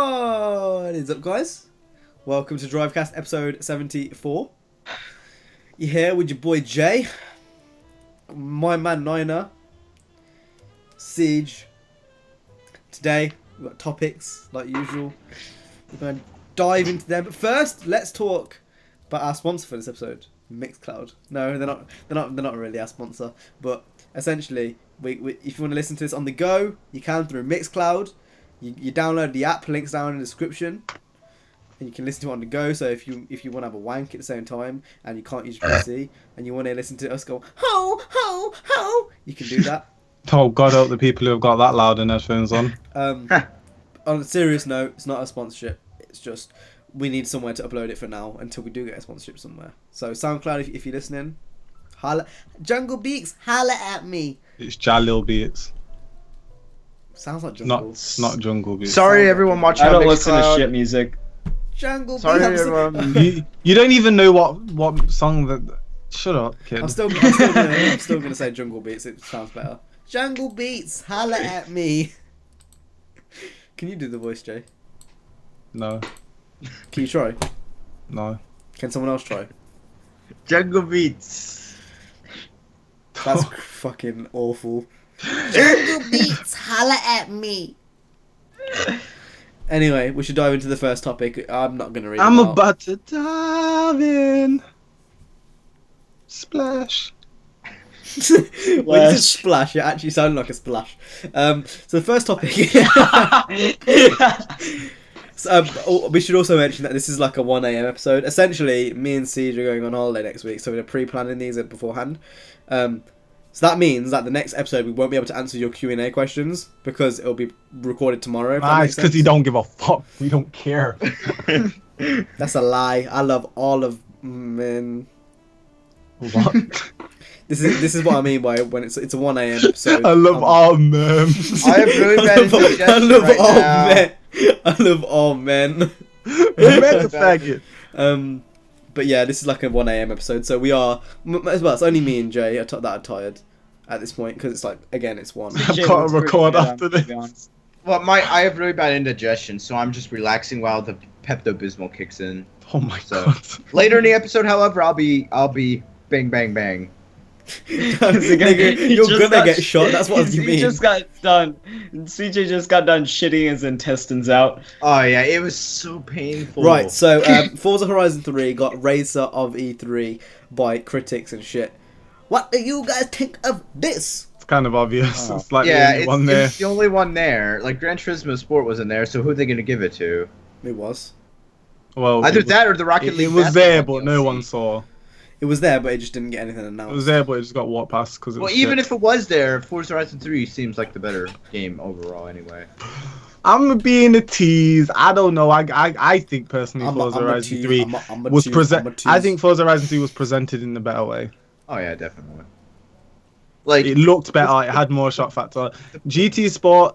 What is up, guys? Welcome to Drivecast episode 74. You're here with your boy Jay, my man Niner, Siege. Today we've got topics like usual. We're going to dive into them, but first let's talk about our sponsor for this episode, Mixcloud. No, they're not really our sponsor, but essentially, we if you want to listen to this on the go, you can through Mixcloud. You download the app, links down in the description, and you can listen to it on the go. So if you want to have a wank at the same time and you can't use your PC and you want to listen to us go ho ho ho, you can do that. Oh, God help the people who have got that loud in headphones on. On a serious note, it's not a sponsorship. It's just we need somewhere to upload it for now until we do get a sponsorship somewhere. So SoundCloud, if you're listening, holla. Jungle Beats, holla at me. It's Jalil Beats. Sounds like Jungle. Not Jungle Beats. Sorry, everyone watching. I don't listen to shit music. Jungle Sorry, Beats. everyone. You don't even know what song that. Shut up, kid. I'm still gonna say Jungle Beats. It sounds better. Jungle Beats, holla at me. Can you do the voice, Jay? No. Can you try? No. Can someone else try? Jungle Beats. That's fucking awful. Jungle Beats, holla at me. Anyway, we should dive into the first topic. I'm not gonna read it I'm out. about to dive in. Splash. When you said splash, it actually sounded like a splash. So the first topic. We should also mention that this is like a 1 a.m. episode. Essentially, me and Siege are going on holiday next week, so we're pre-planning these beforehand. So that means that the next episode we won't be able to answer your Q&A questions because it'll be recorded tomorrow. It's because you don't give a fuck. We don't care. That's a lie. I love all of men. What? This is what I mean by when it's a 1 a.m. episode. I love all men. I have really bad indigestion I love right all now. men. I love all men. Make a faggot. But yeah, this is like a 1 a.m. episode, so we are as well. It's only me and Jay that are tired at this point because it's like again it's 1. I've got to record after this. Well, I have really bad indigestion, so I'm just relaxing while the Pepto-Bismol kicks in. Oh my So, God. later in the episode, however, I'll be bang bang bang. Nigga, you're gonna get shot. That's what you mean. He just got done. CJ just got done shitting his intestines out. Oh yeah, it was so painful. Right, so Forza Horizon 3 got Racer of E3 by critics and shit. What do you guys think of this? It's kind of obvious. It's like Yeah, the only one there. it's the only one there. Like Gran Turismo Sport wasn't there, so who are they gonna give it to? It was. Well, Either it was, that or the Rocket League. it was there, basketball but no DLC. one saw. It was there, but it just didn't get anything announced. It was there, but it just got walked past because it Well, was even shit. if it was there, Forza Horizon 3 seems like the better game overall, anyway. I'm being a tease. I don't know. I think personally Forza I'm a Horizon tease. 3 I'm a was tease. present. I'm a tease. I think Forza Horizon 3 was presented in a better way. Oh yeah, definitely. Like It looked better. It had more shot factor. GT Sport,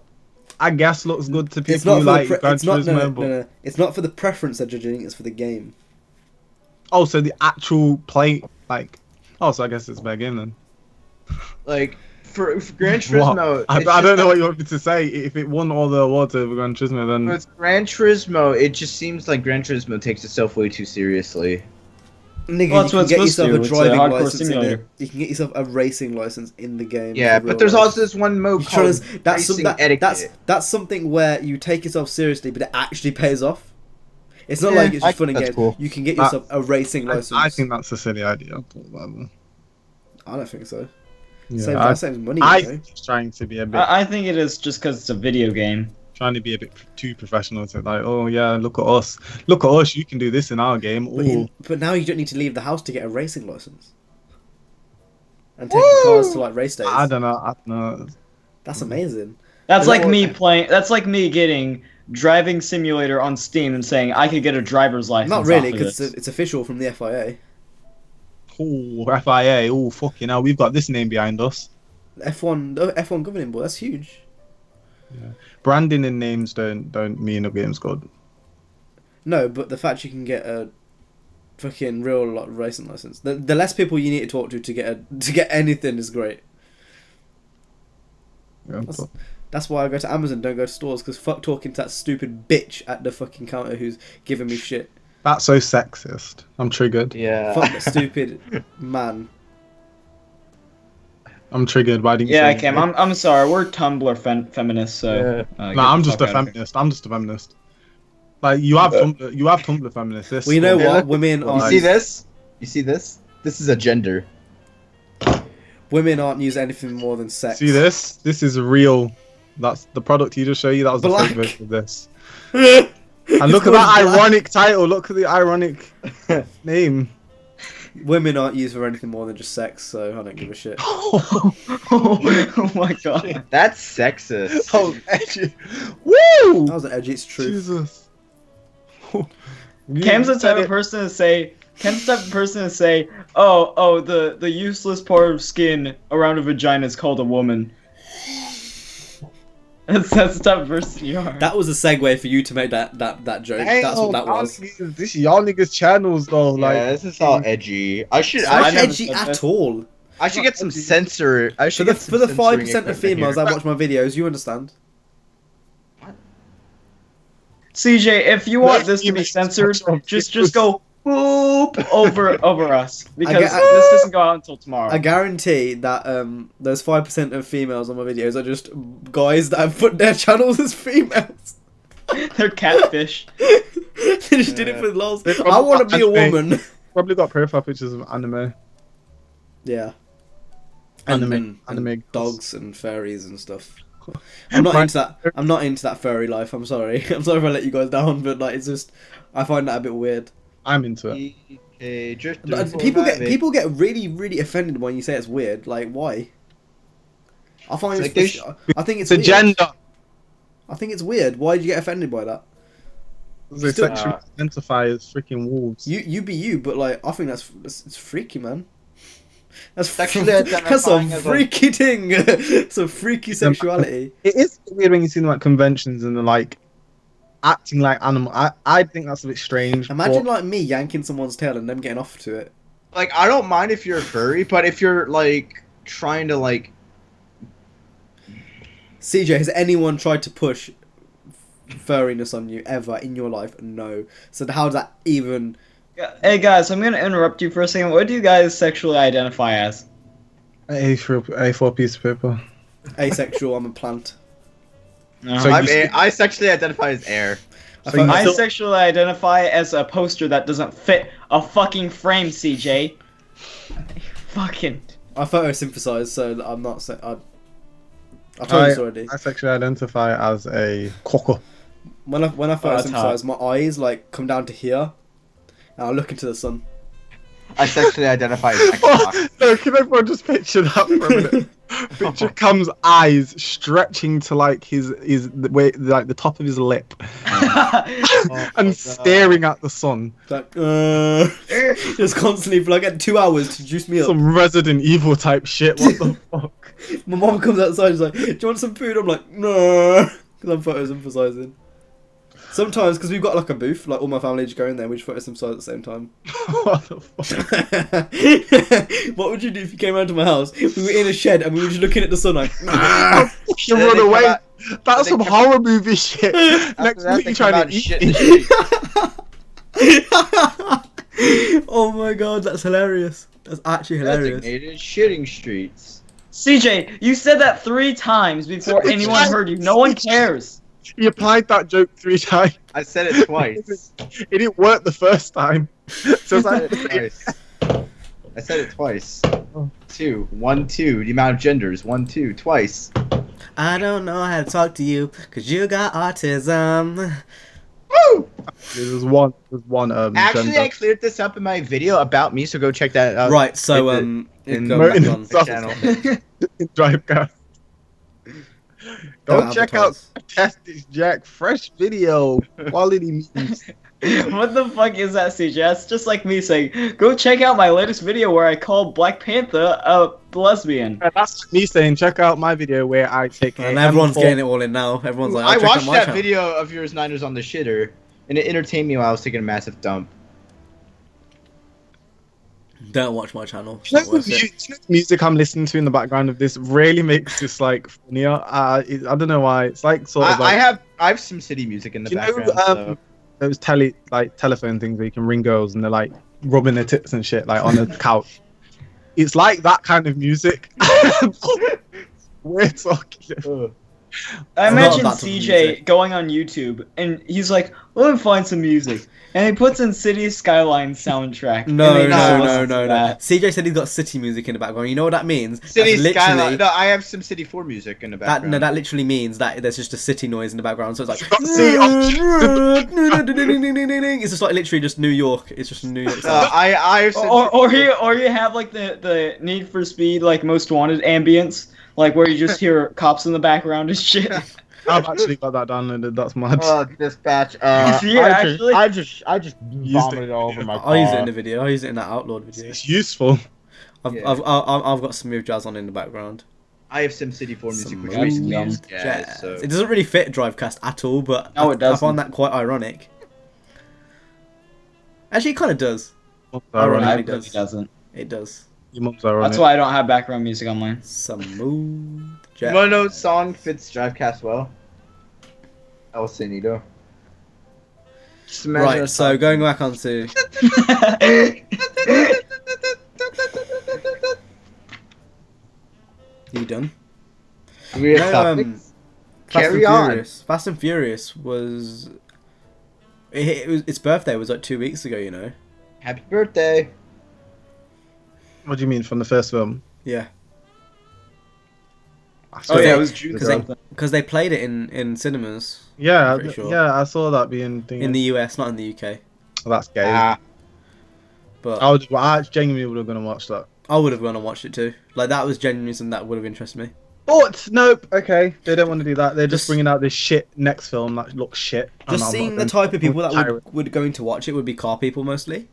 I guess, looks good to It's people not who for like the Gran it's not, Turismo. but- no. It's not for the preference they're judging. It's for the game. Oh, so the actual play, like, oh, so I guess it's a better game then. for Gran What? Turismo, I it's don't just know like- what you want me to say. If it won all the awards over Gran Turismo, then With Gran Turismo, it just seems like Gran Turismo takes itself way too seriously. Nigga, Well, that's you what can it's get yourself supposed a to. It's a driving hardcore license in it. simulator. You can get yourself a racing license in the game. Yeah, for but real there's life. also this one mode You're trying called to- that's racing some, etiquette. that's something where you take yourself seriously, but it actually pays off. It's not Yeah, like it's just fun and that's games. cool. You can get yourself a racing I license. think that's a silly idea. But whatever. I don't think so. Yeah, Saves money. I you know? think it's trying to be a bit, I think it is just because it's a video game. trying to be a bit too professional. To like, oh yeah, look at us, look at us. You can do this in our game. Ooh. But now you don't need to leave the house to get a racing license. And take the cars to like race days. I don't know. That's amazing. That's But like that- me playing. That's like me getting driving simulator on Steam and saying I could get a driver's license. Not really, off of because this. it's official from the FIA. Oh, FIA. Oh, fucking hell. We've got this name behind us. F1 governing board. That's huge. Branding and names don't mean a game's good. No, but the fact you can get a fucking real racing license, the less people you need to talk to get anything is great. Yeah, That's why I go to Amazon, don't go to stores, because fuck talking to that stupid bitch at the fucking counter who's giving me shit. that's so sexist. I'm triggered. Yeah. Fuck that stupid man. I'm triggered. Why didn't you Yeah, say Cam, anything? I'm sorry. We're Tumblr feminists, so. Yeah. Nah, I'm just a feminist. I'm just a feminist. Like you have Tumblr feminists. This Well, you know one- what? look, Women You aren't. see this? You see this? This is a gender. Women aren't used anything more than sex. See this? This is real. That's the product you just showed you. That was Black. the fake version of this. And look at that ironic title. Look at the ironic name. Women aren't used for anything more than just sex, so I don't give a shit. Oh my god. That's sexist. Oh, edgy. Woo! That was an edgy. It's true. Jesus. Cam's the type of person to say. Oh, the useless part of skin around a vagina is called a woman. That's the type of person you are. That was a segue for you to make that joke. That's what that was. This y'all niggas channels though. Like Yeah, this is all edgy. I should It's not I never edgy said at that. all. I should get some censor. I For should the get some for the censoring 5% of equipment females here. that watch my videos, you understand. CJ, if you want this to be censored, just go boop over us because this doesn't go out until tomorrow. I guarantee that those 5% of females on my videos are just guys that have put their channels as females. They're catfish. They just did it for the lols. They probably I want to got be a anime. woman. probably got profile pictures of anime. Yeah. Anime and dogs and furries and stuff. I'm not into that. I'm not into that furry life. I'm sorry. I'm sorry if I let you guys down, but like it's just I find that a bit weird. I'm into it. People get really offended when you say it's weird. Like why? I find It's it's, like I think it's It's a weird. gender. I think it's weird. Why did you get offended by that? They Still- sexually identify as freaking wolves. You be you, but like I think that's it's freaky, man. That's Sexually that's some identifying as a- freaky thing. Some freaky sexuality. It is weird when you see them at conventions and they're like acting like animal. I think that's a bit strange. Imagine but like me yanking someone's tail and them getting off to it. Like, I don't mind if you're a furry, but if you're like trying to like, CJ, has anyone tried to push furriness on you ever in your life? No. So how does that even? Hey guys, I'm gonna interrupt you for a second. What do you guys sexually identify as? A4 piece of paper. Asexual. I'm a plant. So I sexually identify as air. I So thought- you I still- sexually identify as a poster that doesn't fit a fucking frame, CJ. Fucking. I photosynthesize, so I'm not. I told you this already. I sexually identify as a cocker. When I that's photosynthesize, my eyes like come down to here, and I look into the sun. I sexually identify as Xbox. No, can everyone just picture that for a minute? Picture Cam's eyes stretching to like his the way like the top of his lip and staring at the sun. Like, just constantly for like 2 hours to juice me up. Some Resident Evil type shit. What the fuck? My mom comes outside, she's like, "Do you want some food?" I'm like, "No," because I'm photosynthesizing. Sometimes, because we've got like a booth, like all my family just go in there, and we just photosynthesize at the same time. What the fuck? What would you do if you came around to my house? We were in a shed and we were just looking at the sun like, You And then run they away. come out- That's they some come- horror movie shit. After Next that, week they you come trying out to and shit eat in me. the street. oh my god, that's hilarious. That's actually hilarious. Designated shitting streets. CJ, you said that 3 times before anyone heard you. No one cares. He applied that joke 3 times. I said it twice. It didn't work the first time. So it's I like, said it twice. I said it twice. 2, 1, 2. The amount of genders. 1, 2. Twice. I don't know how to talk to you because you got autism. Woo! there's one Actually, gender. I cleared this up in my video about me, so go check that out. Right, so in go back in on. the channel. in Drivecast. Don't Go check out advertise. Test This Jack fresh video quality memes. What the fuck is that, CJ? That's just like me saying, go check out my latest video where I call Black Panther a lesbian. And that's me saying check out my video where I take And a everyone's M4 getting it all in now. Everyone's like, I check out watched my that channel. video of yours, Niners on the shitter, and it entertained me while I was taking a massive dump. Don't watch my channel. It's You know, not worth the it. music I'm listening to in the background of this really makes this like funnier. I don't know why. It's like sort of like I have SimCity music in the Do you background. know those telephone things where you can ring girls and they're like rubbing their tits and shit like on the couch. It's like that kind of music. We're talking. So. I It's imagine not that type of CJ music. going on YouTube and he's like, let me find some music. And he puts in City Skyline soundtrack. No, and then he no, listens no, to no, no. that. CJ said he's got city music in the background. You know what that means? City That's Skyline. No, I have SimCity 4 music in the That background. no, that literally means that there's just a city noise in the background. So it's like it's just like literally just New York. It's just New York. Sound. I have SimCity Or you have like the Need for Speed like Most Wanted ambience, like where you just hear cops in the background and shit. I've actually got that downloaded. That's mad. Dispatch. I just vomited all over my I'll use it in the video. I'll use it in that Outlawed video. It's useful. I've got smooth jazz on in the background. I have SimCity 4 music, Smooth which makes me jazz. so. It doesn't really fit Drivecast at all, but No, it I doesn't. find that quite ironic. Actually, it kind of does. Ironic. it really doesn't. It does. Your mum's ironic. That's why I don't have background music on mine. Smooth You jazz. wanna know what song fits Drivecast well? El Cenido. Just imagine a Right, so song- going back onto you done? We have No, topics? Fast Carry and on. Furious. Fast and Furious was its birthday was like 2 weeks ago. You know. Happy birthday. What do you mean from the first film? Yeah. Oh yeah, it was Because June they, something. because they played it in cinemas Yeah, I'm pretty sure. yeah, I saw that being thing. in the US, not in the UK. Oh, that's gay. But I genuinely would have gone and watched that. I would have gone and watched it too. Like that was genuinely something that would have interested me. But nope. Okay, they don't want to do that. They're just Just- bringing out this shit next film that looks shit. and Just I'm seeing not the going type of people that pirate. would go in to watch it would be car people mostly.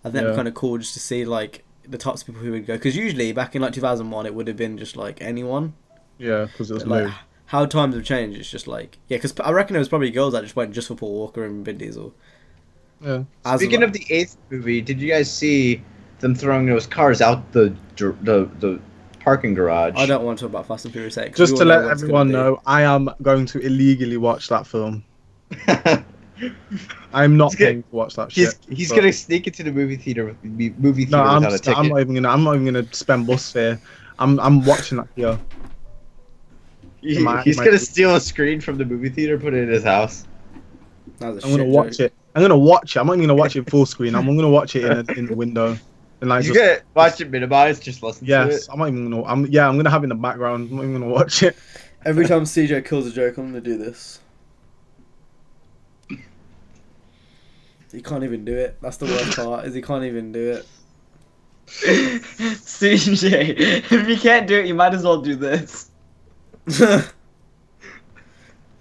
I think it'd Yeah. be kind of cool just to see like the types of people who would go. Because usually back in like 2001, it would have been just like anyone. Yeah, because it was But, like new. how times have changed. It's just like because I reckon there was probably girls that just went just for Paul Walker and Vin Diesel. Yeah. As Speaking well. of the 8th movie, did you guys see them throwing those cars out the parking garage? I don't want to talk about Fast and Furious 8. 'cause Just we to all know let what it's everyone gonna be. know, I am going to illegally watch that film. I'm not He's gonna- paying to watch that shit. he's but- gonna sneak into the movie theater with movie theater No, I'm without a ticket. not even gonna spend bus fare. I'm watching that here. He's gonna steal a screen from the movie theater, put it in his house. That was a I'm gonna shit watch joke. it. I'm gonna watch it. I'm not even gonna watch it full screen. I'm gonna watch it in the window. And like He's just, gonna watch it minimized, just listen to it. yes, I'm not even gonna. I'm gonna have it in the background. I'm not even gonna watch it. Every time CJ kills a joke, I'm gonna do this. He can't even do it. That's the worst part. Is he can't even do it. CJ, if you can't do it, you might as well do this.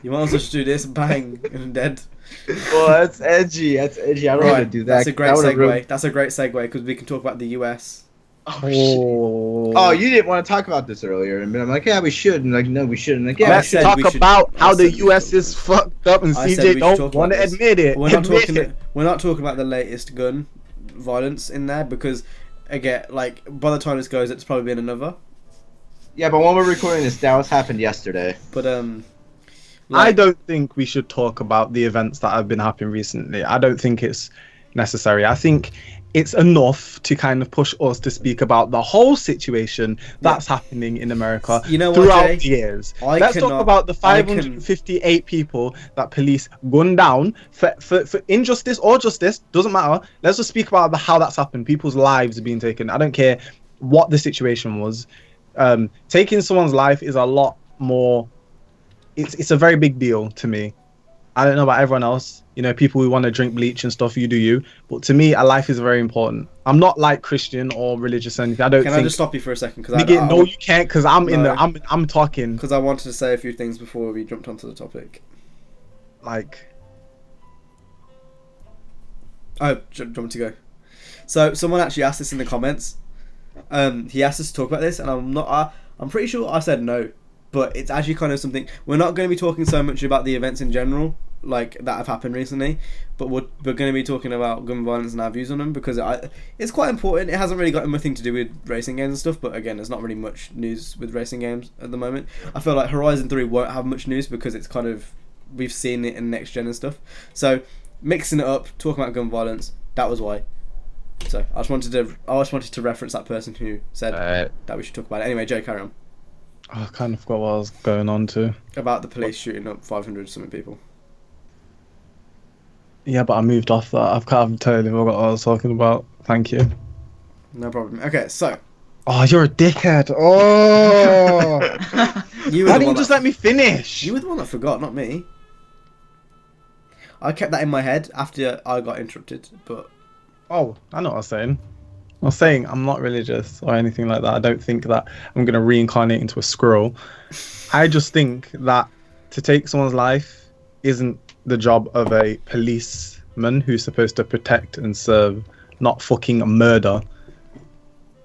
You might as well just do this. Bang, and dead. Well, that's edgy. That's edgy. I don't want to do that. That's a great That would've segue. ruined- That's a great segue because we can talk about the US. Oh, shit. Oh, you didn't want to talk about this earlier, and I'm like, yeah, we should. And like, no, we shouldn't. Like, yeah, I we Let's said should. talk we should- about I how the said we should US talk is fucked up, and I said we CJ should don't talk want to about this. admit it. We're not Admit talking. it. We're not talking about the latest gun violence in there because again, like by the time this goes, it's probably been another. Yeah, but when we're recording this, that was happened yesterday. But I like, don't think we should talk about the events that have been happening recently. I don't think it's necessary. I think it's enough to kind of push us to speak about the whole situation that's happening in America You know what, throughout Jay? the years. I Let's talk cannot- about the I can- 558 people that police gunned down for injustice or justice, doesn't matter. Let's just speak about how that's happened. People's lives are being taken. I don't care what the situation was. Taking someone's life is a lot more. It's a very big deal to me. I don't know about everyone else. You know, people who want to drink bleach and stuff, you do you. But to me, a life is very important. I'm not like Christian or religious or anything. I don't can think. I just stop you for a second because Nigga, no, you can't, because I'm in the. No. I'm talking because I wanted to say a few things before we jumped onto the topic. like. Oh, do you want me to go? So someone actually asked this in the comments. He asked us to talk about this, and I'm pretty sure I said no, but it's actually kind of something. We're not going to be talking so much about the events in general like that have happened recently, but we're going to be talking about gun violence and our views on them because it's quite important. It hasn't really got anything to do with racing games and stuff, but again, there's not really much news with racing games at the moment. I feel like Horizon 3 won't have much news because it's kind of, we've seen it in next gen and stuff. So mixing it up, talking about gun violence, that was why. So I just wanted to reference that person who said that we should talk about it. Anyway, Joe, carry on. I kind of forgot what I was going on to. About the police shooting up 500 something people. Yeah, but I moved off that. I've totally forgot what I was talking about. Thank you. No problem. Okay, so. Oh, you're a dickhead. Oh. Why didn't you just let me finish? You were the one that forgot, not me. I kept that in my head after I got interrupted, but. Oh, I know what I was saying. I was saying I'm not religious or anything like that. I don't think that I'm going to reincarnate into a squirrel. I just think that to take someone's life isn't the job of a policeman who's supposed to protect and serve, not fucking murder.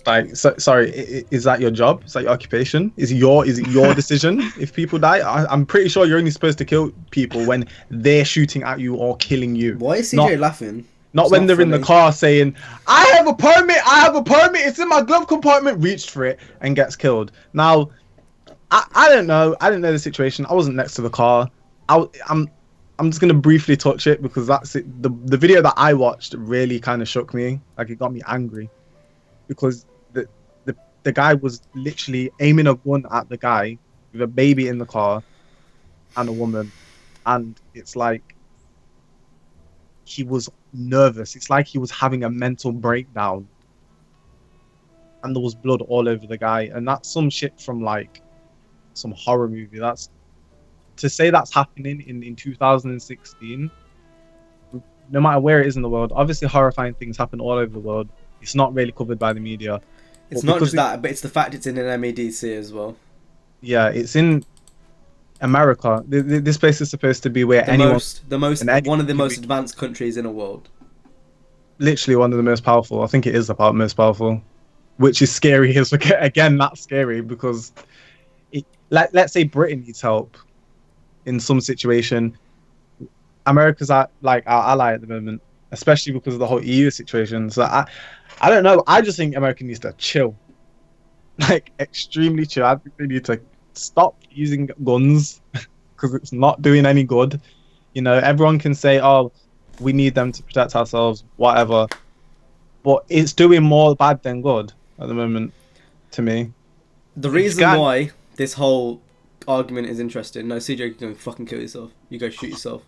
Like, sorry, is that your job? Is that your occupation? Is it your decision if people die? I'm pretty sure you're only supposed to kill people when they're shooting at you or killing you. Why is CJ laughing? Not when they're in the car saying, I have a permit, it's in my glove compartment, reached for it and gets killed. Now, I don't know. I didn't know the situation. I wasn't next to the car. I'm just going to briefly touch it because that's it. The video that I watched really kind of shook me. Like, it got me angry because the guy was literally aiming a gun at the guy with a baby in the car and a woman. And it's like, he was nervous. It's like he was having a mental breakdown. And there was blood all over the guy. And that's some shit from like some horror movie. That's to say that's happening in 2016, no matter where it is in the world. Obviously horrifying things happen all over the world. It's not really covered by the media. It's not just that, but it's the fact it's in an MEDC as well. Yeah, it's in America. This place is supposed to be where one of the most advanced countries in the world. Literally one of the most powerful. I think it is the most powerful, which is scary. Again, that's scary because, let's say Britain needs help in some situation. America's like our ally at the moment, especially because of the whole EU situation. So I don't know. I just think America needs to chill, like extremely chill. I think they need to stop using guns because it's not doing any good. You know, everyone can say, oh, we need them to protect ourselves, whatever, but it's doing more bad than good at the moment to me. The reason why this whole argument is interesting, no, CJ, you go fucking kill yourself, you go shoot yourself.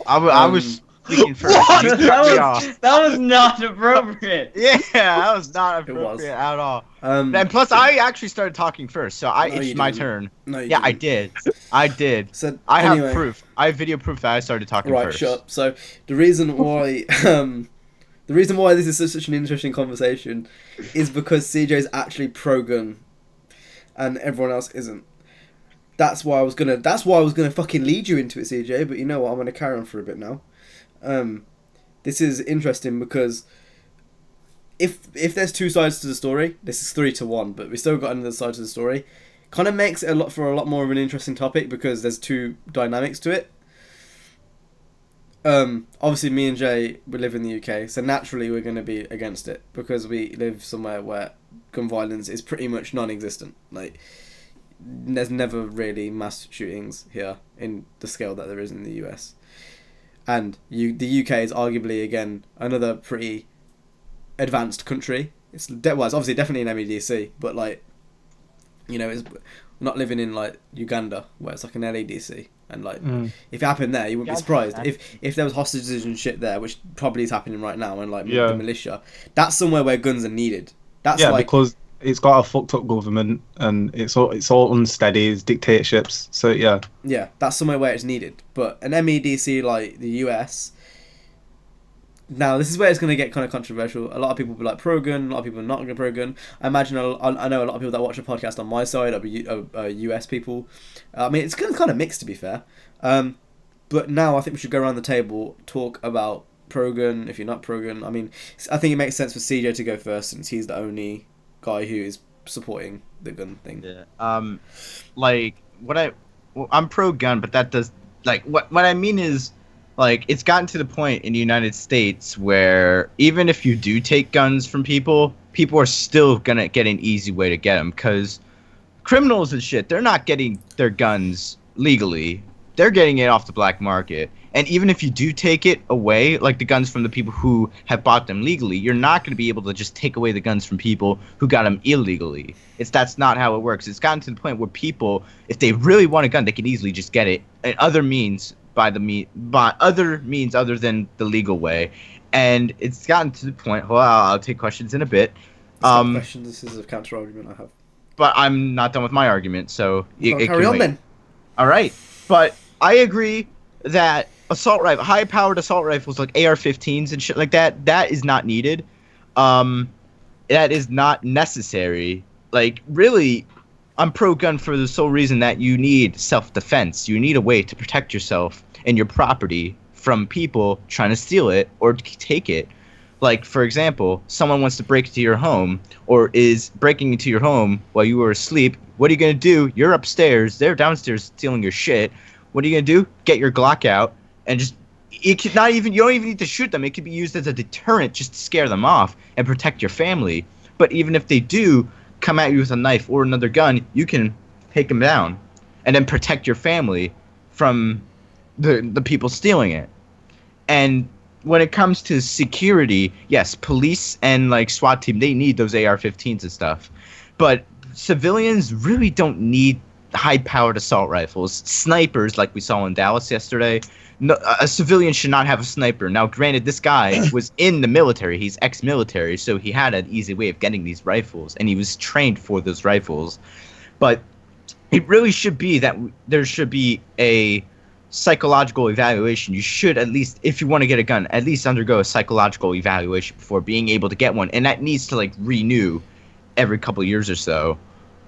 I was speaking first. That was not appropriate. Yeah, that was not appropriate at all. And plus, I actually started talking first, so it's my turn. No, you didn't. I did. So I have proof. I have video proof that I started talking first. Right, shut up. So the reason why this is such an interesting conversation is because CJ is actually pro-gun, and everyone else isn't. That's why I was gonna fucking lead you into it, CJ. But you know what? I'm gonna carry on for a bit now. This is interesting because if there's two sides to the story, this is 3-1, but we still got another side to the story. Kind of makes it a lot more of an interesting topic because there's two dynamics to it. Obviously, me and Jay, we live in the UK, so naturally we're going to be against it because we live somewhere where gun violence is pretty much non-existent. Like, there's never really mass shootings here in the scale that there is in the US. And the UK is arguably, again, another pretty advanced country. It's obviously definitely an MEDC, but like, you know, we're not living in like Uganda where it's like an LADC. And like, if it happened there, you wouldn't be surprised. If there was hostages and shit there, which probably is happening right now, and like the militia, that's somewhere where guns are needed. That's because it's got a fucked up government and it's all unsteady, it's dictatorships. So yeah, that's somewhere where it's needed. But an MEDC like the US, now this is where it's going to get kind of controversial. A lot of people will be like pro-gun, a lot of people are not going to pro-gun. I imagine I know a lot of people that watch a podcast on my side are US people. I mean, it's kind of mixed, to be fair. But now I think we should go around the table, talk about pro-gun, if you're not pro-gun. I mean, I think it makes sense for CJ to go first since he's the only guy who is supporting the gun thing. Yeah. I'm pro-gun, but that does, like, what I mean is, Like, it's gotten to the point in the United States where even if you do take guns from people, people are still gonna get an easy way to get them, because criminals and shit, they're not getting their guns legally. They're getting it off the black market. And even if you do take it away, like the guns from the people who have bought them legally, you're not going to be able to just take away the guns from people who got them illegally. That's not how it works. It's gotten to the point where people, if they really want a gun, they can easily just get it in other means, by other means other than the legal way. And it's gotten to the point. Well, I'll take questions in a bit. Questions. This is a counter argument I have. But I'm not done with my argument, so carry on then. All right, but I agree that high-powered assault rifles like AR-15s and shit like that is not needed. That is not necessary. Like, really, I'm pro-gun for the sole reason that you need self-defense. You need a way to protect yourself and your property from people trying to steal it or take it. Like, for example, someone wants to break into your home or is breaking into your home while you were asleep. What are you going to do? You're upstairs. They're downstairs stealing your shit. What are you going to do? Get your Glock out and just... you don't even need to shoot them. It could be used as a deterrent just to scare them off and protect your family. But even if they do come at you with a knife or another gun, you can take them down and then protect your family from the people stealing it. And when it comes to security, yes, police and like SWAT team, they need those AR-15s and stuff. But civilians really don't need high-powered assault rifles. Snipers, like we saw in Dallas yesterday, no, a civilian should not have a sniper. Now, granted, this guy was in the military. He's ex-military, so he had an easy way of getting these rifles, and he was trained for those rifles. But it really should be that there should be a psychological evaluation. You should, at least, if you want to get a gun, at least undergo a psychological evaluation before being able to get one. And that needs to, like, renew every couple of years or so.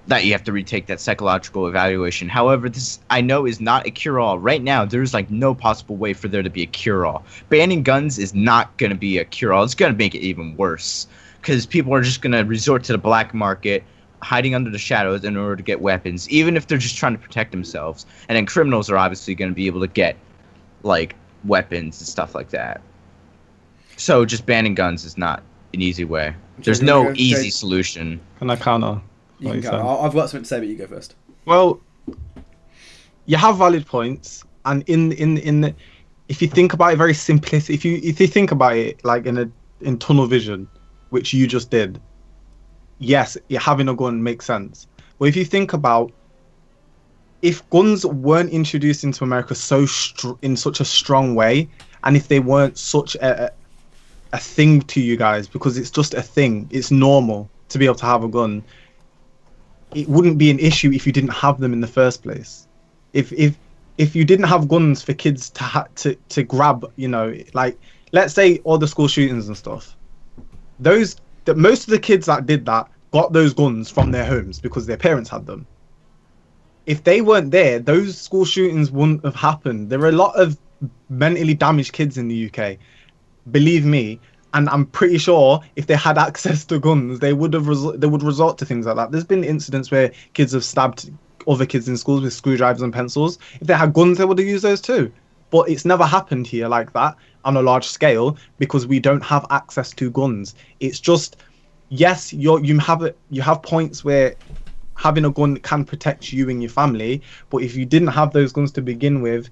That you have to retake that psychological evaluation. However, this, I know, is not a cure-all. Right now, there's like no possible way for there to be a cure-all. Banning guns is not going to be a cure-all. It's going to make it even worse because people are just going to resort to the black market, hiding under the shadows in order to get weapons, even if they're just trying to protect themselves. And then criminals are obviously going to be able to get like weapons and stuff like that. So just banning guns is not an easy way. There's no easy solution. Can I counter? You can go. I've got something to say, but you go first. Well, you have valid points, and in if you think about it very simplistic, if you think about it like in tunnel vision, which you just did, yes, having a gun makes sense. But if you think about if guns weren't introduced into America in such a strong way, and if they weren't such a thing to you guys, because it's just a thing, it's normal to be able to have a gun. It wouldn't be an issue if you didn't have them in the first place. If you didn't have guns for kids to grab, you know, like let's say all the school shootings and stuff. Most of the kids that did that got those guns from their homes because their parents had them. If they weren't there, those school shootings wouldn't have happened. There are a lot of mentally damaged kids in the UK. Believe me. And I'm pretty sure if they had access to guns, they would resort to things like that. There's been incidents where kids have stabbed other kids in schools with screwdrivers and pencils. If they had guns, they would have used those too. But it's never happened here like that on a large scale because we don't have access to guns. It's just, yes, you have points where having a gun can protect you and your family, but if you didn't have those guns to begin with,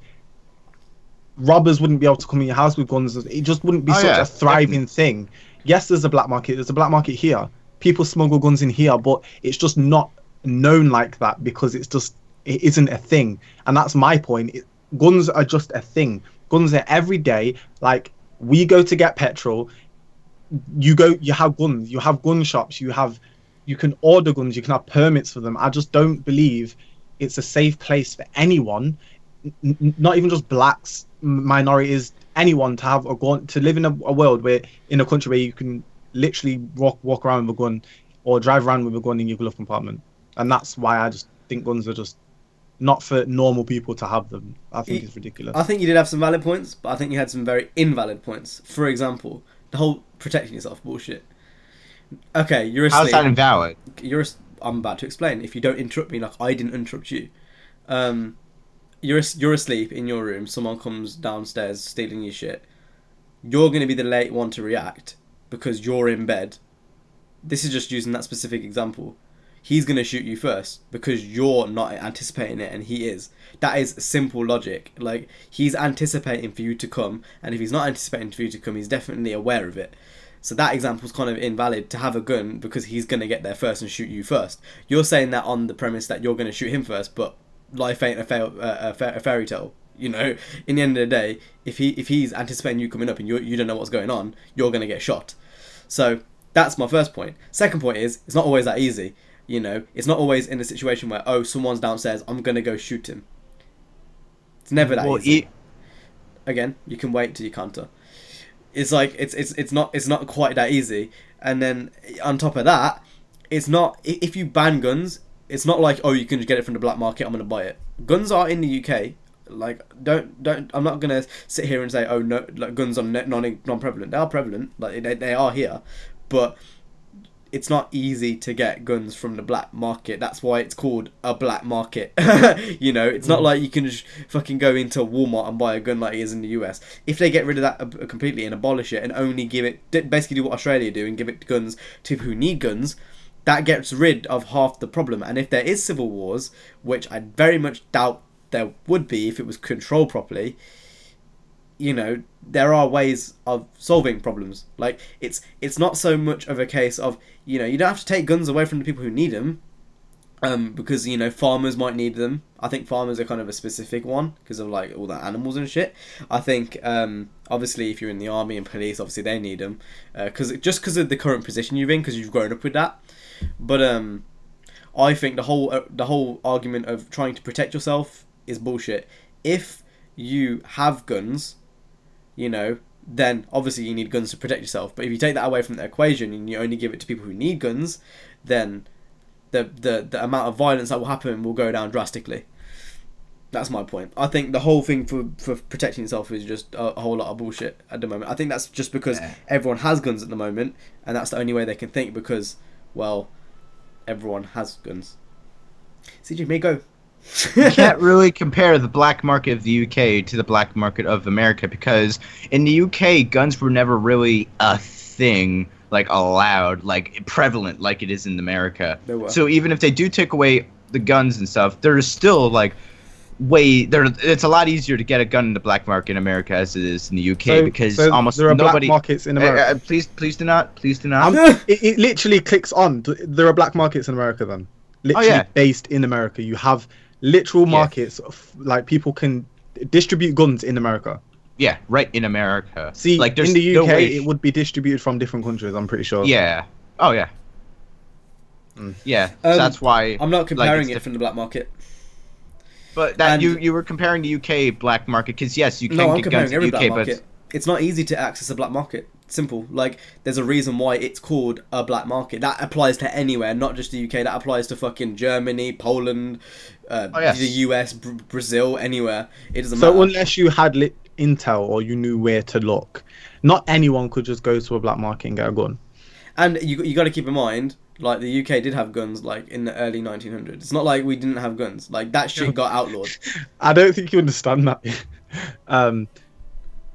robbers wouldn't be able to come in your house with guns. It just wouldn't be such a thriving thing. Yes, there's a black market. There's a black market here. People smuggle guns in here, but it's just not known like that because it isn't a thing. And that's my point. Guns are just a thing. Guns are every day. Like we go to get petrol. You have guns. You have gun shops. You can order guns. You can have permits for them. I just don't believe it's a safe place for anyone. Not even just blacks, minorities, anyone to have a gun, to live in a world where, in a country where you can literally walk around with a gun or drive around with a gun in your glove compartment. And that's why I just think guns are just not for normal people to have them. I think it's ridiculous. I think you did have some valid points, but I think you had some very invalid points. For example, the whole protecting yourself bullshit. Okay, you're asleep. How's that invalid? I'm about to explain. If you don't interrupt me like I didn't interrupt you. you're asleep in your room. Someone comes downstairs stealing your shit. You're going to be the late one to react because you're in bed. This is just using that specific example. He's going to shoot you first because you're not anticipating it and he is. That is simple logic. Like, he's anticipating for you to come, and if he's not anticipating for you to come, he's definitely aware of it. So that example's kind of invalid to have a gun because he's going to get there first and shoot you first. You're saying that on the premise that you're going to shoot him first, but life ain't a fairy tale. You know, in the end of the day, if he's anticipating you coming up and you don't know what's going on, you're going to get shot. So that's my first point. Second point is, it's not always that easy. You know, it's not always in a situation where, oh, someone's downstairs, I'm going to go shoot him. It's never that easy. Again, you can wait till you counter. It's like, it's not quite that easy. And then on top of that, it's not, if you ban guns, it's not like, oh, you can just get it from the black market, I'm going to buy it. Guns are in the UK. Like, don't. I'm not gonna sit here and say, oh no, like guns are non-prevalent. They are prevalent. Like they are here, but it's not easy to get guns from the black market. That's why it's called a black market. You know, it's not like you can just fucking go into Walmart and buy a gun like it is in the US. If they get rid of that completely and abolish it and only give it, basically do what Australia do and give it guns to people who need guns, that gets rid of half the problem. And if there is civil wars, which I very much doubt there would be if it was controlled properly, you know, there are ways of solving problems. Like, it's not so much of a case of, you know, you don't have to take guns away from the people who need them, because, you know, farmers might need them. I think farmers are kind of a specific one because of like all the animals and shit. I think obviously if you're in the army and police, obviously they need them because of the current position you're in, because you've grown up with that. But I think the whole argument of trying to protect yourself is bullshit. If you have guns, you know, then obviously you need guns to protect yourself. But if you take that away from the equation and you only give it to people who need guns, then the amount of violence that will happen will go down drastically. That's my point. I think the whole thing for protecting yourself is just a whole lot of bullshit at the moment. I think that's just because everyone has guns at the moment, and that's the only way they can think because, well, everyone has guns. CJ, may go. You can't really compare the black market of the UK to the black market of America, because in the UK, guns were never really a thing, like allowed, like prevalent, like it is in America. So even if they do take away the guns and stuff, there's still like it's a lot easier to get a gun in the black market in America as it is in the UK, because almost there are nobody. Black markets in America. Please do not. It literally clicks on. There are black markets in America then. Literally based in America. You have literal markets of, like, people can distribute guns in America. Yeah, right in America. See, like, in the UK, it would be distributed from different countries, I'm pretty sure. Yeah. Oh, yeah. Yeah, so that's why... I'm not comparing it from the black market. But that you were comparing the UK black market, because, yes, you can get guns in the UK, but... It's not easy to access a black market. Simple. Like, there's a reason why it's called a black market. That applies to anywhere, not just the UK. That applies to fucking Germany, Poland, the US, Brazil, anywhere. It doesn't matter. So unless you had intel or you knew where to look, not anyone could just go to a black market and get a gun. And you got to keep in mind, like, the UK did have guns, like, in the early 1900s. It's not like we didn't have guns. Like, that shit got outlawed. I don't think you understand that.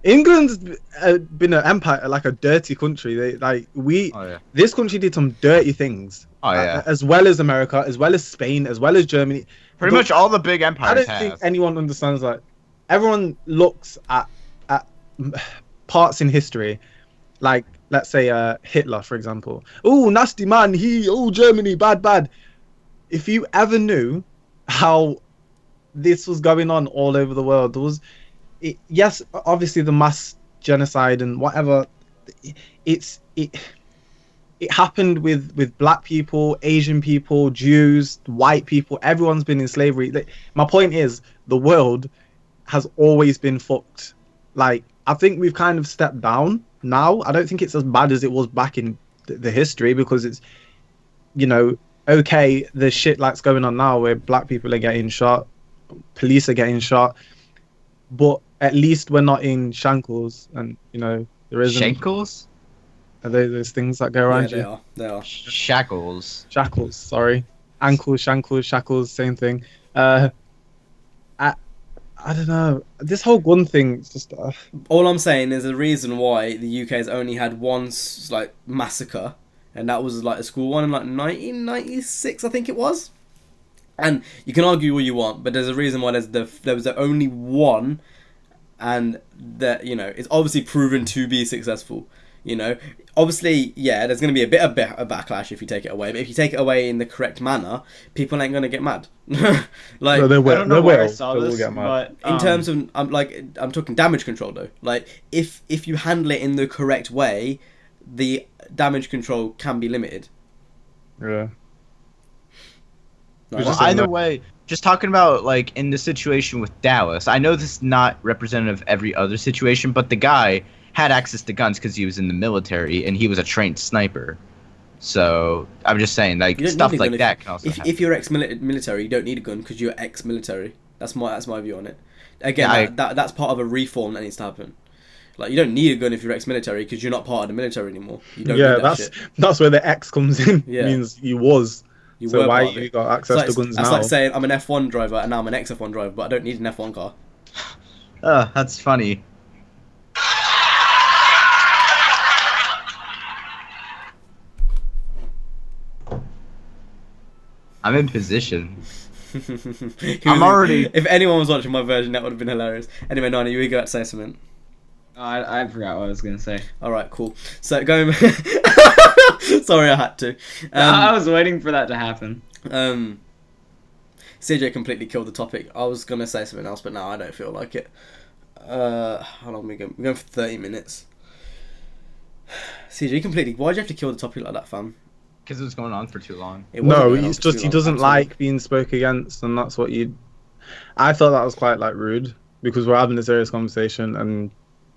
England's been an empire, like a dirty country. This country did some dirty things. As well as America, as well as Spain, as well as Germany. Pretty much all the big empires. I don't think anyone understands that. Everyone looks at parts in history, like, let's say Hitler, for example. Oh, nasty man, Germany, bad. If you ever knew how this was going on all over the world, there was... yes, obviously the mass genocide and whatever, it happened with black people, Asian people, Jews, white people. Everyone's been in slavery. My point is, the world has always been fucked. Like, I think we've kind of stepped down now. I don't think it's as bad as it was back in the history, because it's, you know, okay, the shit that's going on now where black people are getting shot, police are getting shot, but at least we're not in shankles, and, you know, there isn't... Shankles? Are those things that go around you? They are. Shackles. Shackles, sorry. Ankles, shankles, shackles, same thing. I don't know. This whole gun thing, it's just. All I'm saying is the reason why the UK has only had one like massacre, and that was like a school one in like 1996, I think it was. And you can argue all you want, but there's a reason why there was only one, and that, you know, it's obviously proven to be successful. You know, obviously, yeah, there's going to be a bit of a backlash if you take it away, but if you take it away in the correct manner, people ain't going to get mad. Like, No, they will. I don't know They where I will. saw They will this, get mad. but in terms of, I'm talking damage control though. Like, if you handle it in the correct way, the damage control can be limited. Yeah. Like, Just Well, saying either that. way, just talking about like in the situation with Dallas, I know this is not representative of every other situation, but the guy had access to guns because he was in the military and he was a trained sniper. So I'm just saying, like, you don't stuff need a gun like that can also happen. if you're ex-military, you don't need a gun because you're ex-military. That's my view on it. Again, Yeah, that's part of a reform that needs to happen. Like, you don't need a gun if you're ex-military because you're not part of the military anymore. You don't Yeah, need that shit. that's where the X comes in. Yeah. Means you was. You So were why part of you it. got access It's to guns that's now? like saying I'm an F1 driver and now I'm an ex-F1 driver, but I don't need an F1 car. That's funny. I'm in position. I'm already- If anyone was watching my version, that would have been hilarious. Anyway, Nani, you were going to say something. I forgot what I was gonna say. All right, cool. So going. Sorry, I had to. I was waiting for that to happen. CJ completely killed the topic. I was gonna say something else, but now I don't feel like it. How long are we going? We're going for 30 minutes. CJ, completely. Why'd you have to kill the topic like that, fam? Because it was going on for too long. It wasn't No, going on it's for just too he long, doesn't absolutely. like being spoke against, and that's what you. I thought that was quite like rude because we're having a serious conversation and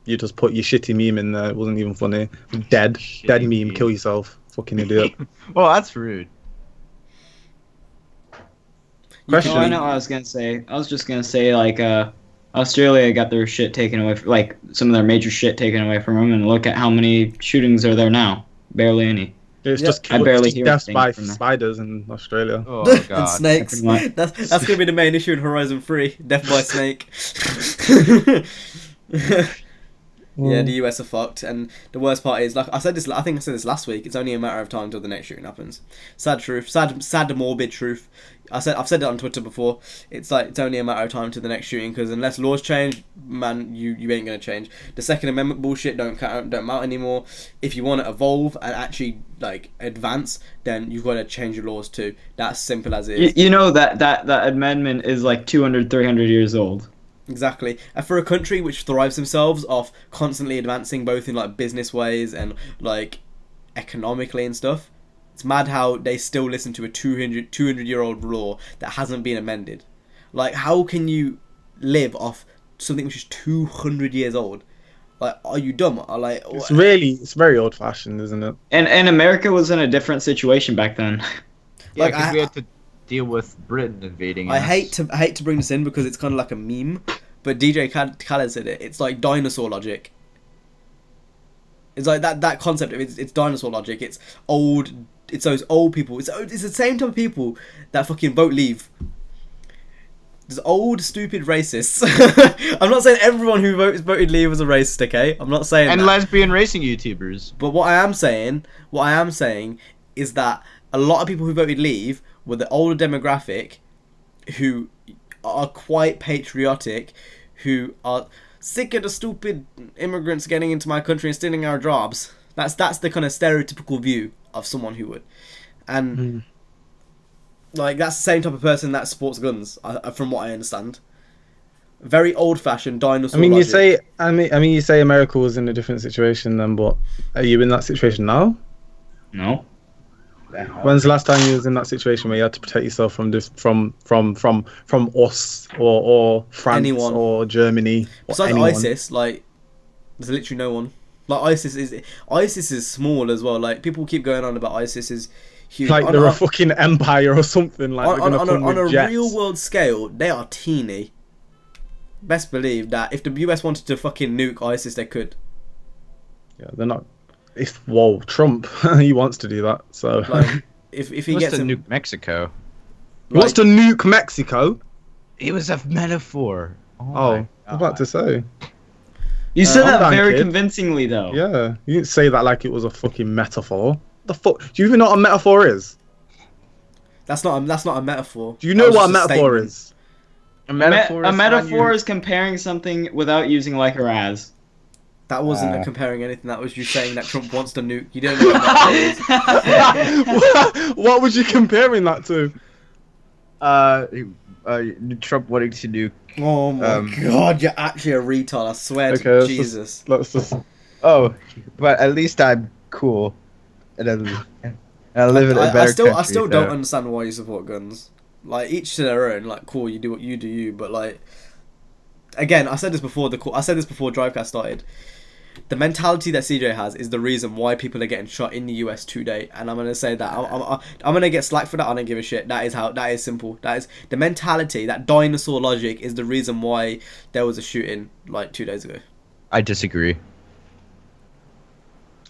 you just put your shitty meme in there. It wasn't even funny. Dead Shitty meme. meme. Kill yourself, fucking idiot. Well, that's rude. Question. Oh, I know what I was gonna say. I was just gonna say, like, Australia got their shit taken away, like some of their major shit taken away from them, and look at how many shootings are there now. Barely any. It's Yeah. just I barely hear deaths things by from that. spiders in Australia. Oh And god. snakes. Pretty much. That's gonna be the main issue in Horizon 3. Death by snake. Yeah, the US are fucked, and the worst part is, like I said this, I think I said this last week. It's only a matter of time until the next shooting happens. Sad truth, sad morbid truth. I've said it on Twitter before. It's like it's only a matter of time to the next shooting because unless laws change, man, you ain't gonna change. The Second Amendment bullshit don't mount anymore. If you want to evolve and actually like advance, then you've got to change your laws too. That's simple as it is. You know that amendment is like 200, 300 years old. Exactly. And for a country which thrives themselves off constantly advancing both in like business ways and like economically and stuff, it's mad how they still listen to a 200-year-old law that hasn't been amended. Like, how can you live off something which is 200 years old? Like, are you dumb? Or like, It's very old fashioned, isn't it? And America was in a different situation back then. Yeah, Like, because we had to deal with Britain invading I us. hate to bring this in because it's kind of like a meme, but DJ Khaled said it. It's like dinosaur logic. It's like that concept of it's dinosaur logic. It's old. It's those old people. It's the same type of people that fucking vote leave. There's old, stupid racists. I'm not saying everyone who voted leave was a racist, okay? I'm not saying And that. lesbian racing YouTubers. But what I am saying is that a lot of people who voted leave were the older demographic who are quite patriotic, who are sick of the stupid immigrants getting into my country and stealing our jobs. That's the kind of stereotypical view of someone who would. And like that's the same type of person that supports guns, from what I understand. Very old-fashioned dinosaur. I mean, logic. you say America was in a different situation then, but are you in that situation now? No. When's the last time you was in that situation where you had to protect yourself from this, from us or France Anyone. or Germany? Or Besides anyone? ISIS, like there's literally no one. Like ISIS is small as well. Like people keep going on about ISIS is huge. Like they're a fucking empire or something. Like they're gonna come on with a jets. real world scale, they are teeny. Best believe that if the US wanted to fucking nuke ISIS, they could. Yeah, they're not. Trump, he wants to do that. So Like if he He wants gets to him, nuke Mexico. he wants to nuke Mexico. It was a metaphor. I was about to say. You said hold that on, very kid. convincingly, though. Yeah, you didn't say that like it was a fucking metaphor. The fuck? Do you even know what a metaphor is? That's not a metaphor. Do you That know was what a just metaphor statement. is? A metaphor. A is metaphor how is comparing something without using like or as. That wasn't comparing anything. That was you saying that Trump wants to nuke. You don't know what a metaphor is. What was you comparing that to? Trump wanting to nuke. Oh my god, you're actually a retard. I swear Okay, to Jesus. let's just. Oh, but at least I'm cool, and I live in a better country. I still so- don't understand why you support guns. Like each to their own. Like cool, you do what you do, you. But like, again, I said this before Drivecast started. The mentality that CJ has is the reason why people are getting shot in the US today, and I'm gonna say that I'm gonna get slack for that. I don't give a shit. That is simple. That is the mentality. That dinosaur logic is the reason why there was a shooting like 2 days ago. I disagree.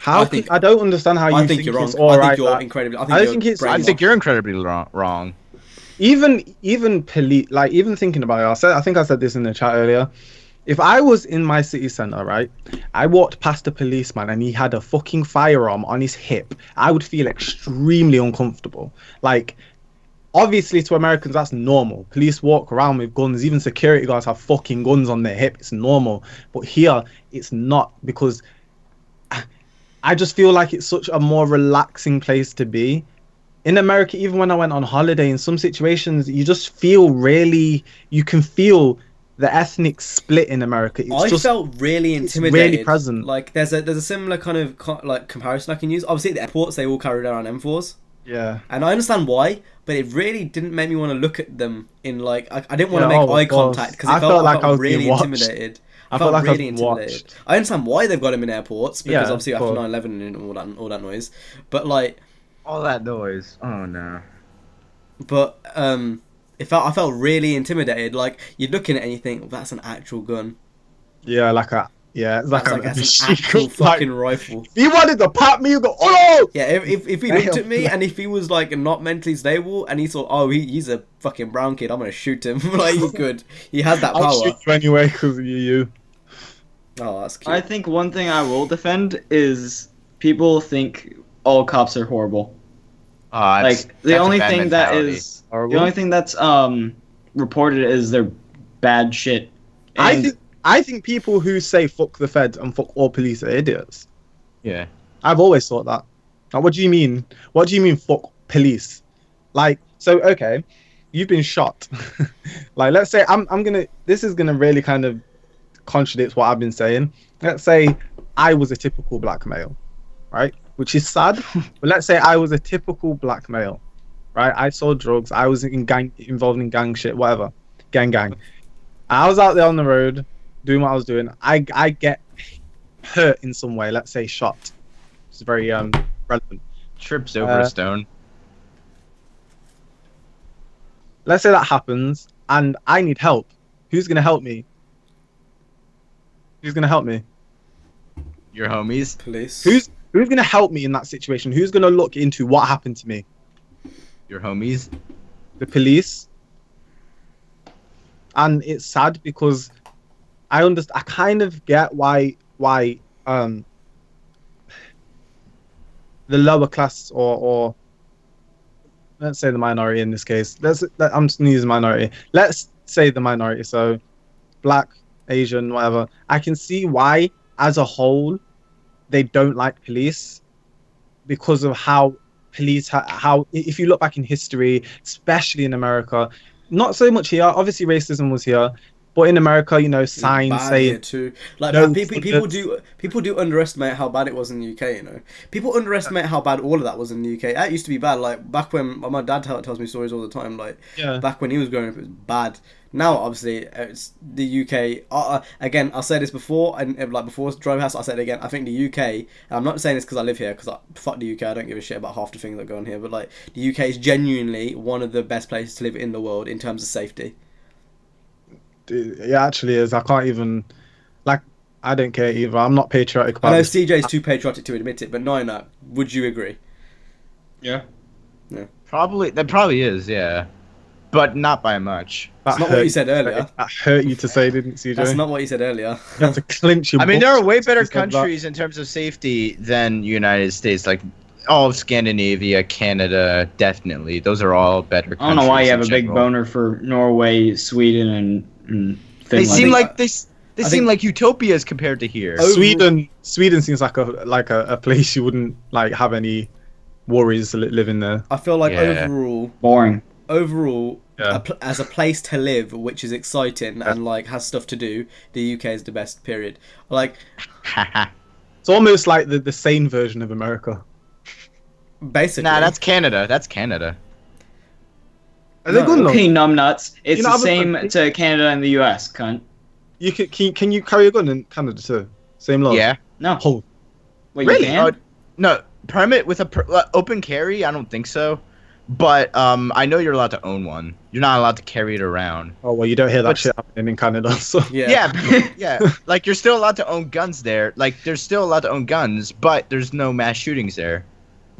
I don't understand how you I think you're wrong. it's all I right think you're that- incredibly. I think it's- I think you're incredibly wrong. even police, like even thinking about it, I think I said this in the chat earlier. If I was in my city center, right, I walked past a policeman and he had a fucking firearm on his hip, I would feel extremely uncomfortable. Like, obviously to Americans that's normal. Police walk around with guns, even security guards have fucking guns on their hip. It's normal. But here it's not, because I just feel like it's such a more relaxing place to be. In America, even when I went on holiday, in some situations you just feel you can feel the ethnic split in America. I felt really intimidated. It's really present. Like there's a similar kind of like comparison I can use. Obviously at the airports they all carry around M4s. Yeah. And I understand why, but it really didn't make me want to look at them in like I didn't want to make eye contact because I felt like I was really being watched. intimidated. I felt like really I was intimidated. watched. I understand why they've got them in airports because Yeah, obviously of after course. 9/11 and all that noise. But like, All that noise. Oh no. but I felt really intimidated. Like you're looking at it and you think that's an actual gun. Yeah, it's like That's an actual fucking rifle. If he wanted to pop me, you go, oh! Yeah, if he looked at me and if he was like not mentally stable and he thought, oh, he's a fucking brown kid, I'm gonna shoot him. Like he could, he has that power. I'll shoot you anyway because you. Oh, that's cute. I think one thing I will defend is people think all cops are horrible. Like the only thing that's reported is they're bad shit. And I think people who say fuck the feds and fuck all police are idiots. Yeah. I've always thought that. Like, what do you mean? What do you mean fuck police? Like, so okay, you've been shot. Like, let's say this is gonna really kind of contradict what I've been saying. Let's say I was a typical black male, right? Which is sad. But let's say I was a typical black male, right? I sold drugs. I was involved in gang shit, whatever, gang. I was out there on the road doing what I was doing. I get hurt in some way. Let's say shot. It's very relevant. Trips over a stone. Let's say that happens, and I need help. Who's gonna help me? Who's gonna help me? Your homies. Police. Who's gonna help me in that situation? Who's gonna look into what happened to me? Your homies. The police. And it's sad because I kind of get why the lower class or let's say the minority in this case. I'm just gonna use minority. Let's say the minority. So black, Asian, whatever. I can see why, as a whole, they don't like police because of how police how if you look back in history, especially in America, not so much here. Obviously, racism was here, but in America, signs bad say here too. Like no, people do underestimate how bad it was in the UK. People underestimate how bad all of that was in the UK. That used to be bad. Like back when my dad tells me stories all the time. Like back when he was growing up, it was bad. Now, obviously, it's the UK. Again, I'll say this before, and like before Drivecast, I'll say it again. I think the UK. And I'm not saying this because I live here, because fuck the UK. I don't give a shit about half the things that go on here. But like, the UK is genuinely one of the best places to live in the world in terms of safety. it actually is. I can't even I don't care either. I'm not patriotic about I know this. CJ's too patriotic to admit it, but Nina, would you agree? Yeah. Probably is. Yeah. but not by much. That's not what you said earlier. That hurt you to say, didn't CJ? That's not what you said earlier. You have to clinch your I mean, there are way better you said that. countries in terms of safety than United States. Like all of Scandinavia, Canada, definitely. Those are all better countries. I don't know why you have in a big general. boner for Norway, Sweden, and Finland. They seem think- like they seem like utopias compared to here. Oh, Sweden seems like a place you wouldn't like have any worries living there. I feel like Yeah. overall, Yeah. as a place to live, which is exciting and like has stuff to do, the UK is the best. Period. Like It's almost like the sane version of America. basically, Nah, that's Canada. That's Canada. Are they good enough? Okay, numbnuts. It's You the know, same to Canada and the US, cunt. You can you carry a gun in Canada too? Same law. Yeah. No. Oh, Wait, really? you can? No, permit with open carry? I don't think so. But I know you're allowed to own one. You're not allowed to carry it around. oh well, you don't hear that But- shit happening in Canada. So yeah. Yeah. Like you're still allowed to own guns there. Like there's still allowed to own guns, but there's no mass shootings there.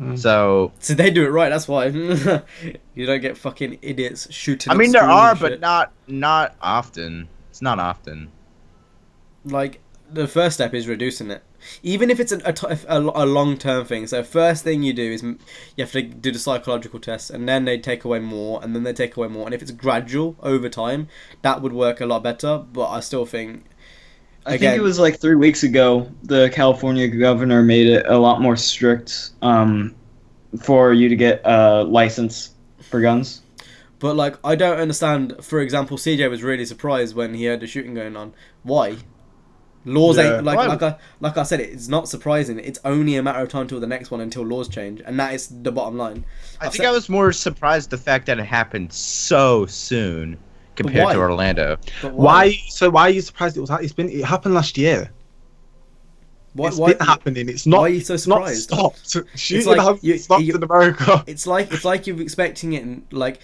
Mm. So So they do it right. That's why you don't get fucking idiots shooting. I at mean there schools are, and but shit. not often. It's not often. Like the first step is reducing it, even if it's a long term thing. So first thing you do is you have to do the psychological test, and then they take away more, and then they take away more. And if it's gradual over time, that would work a lot better. But I still think. I think it was like 3 weeks ago, the California governor made it a lot more strict for you to get a license for guns. But like, I don't understand. For example, CJ was really surprised when he heard the shooting going on. Why? Laws Yeah. ain't like I said. It's not surprising. It's only a matter of time till the next one until laws change, and that is the bottom line. I think I was more surprised the fact that it happened so soon compared to why? Orlando. But why? So why are you surprised it was? It happened last year. It's been happening. It's not. Why are you so it's not surprised? stopped. Shooting like hasn't stopped in America. It's like you're expecting it like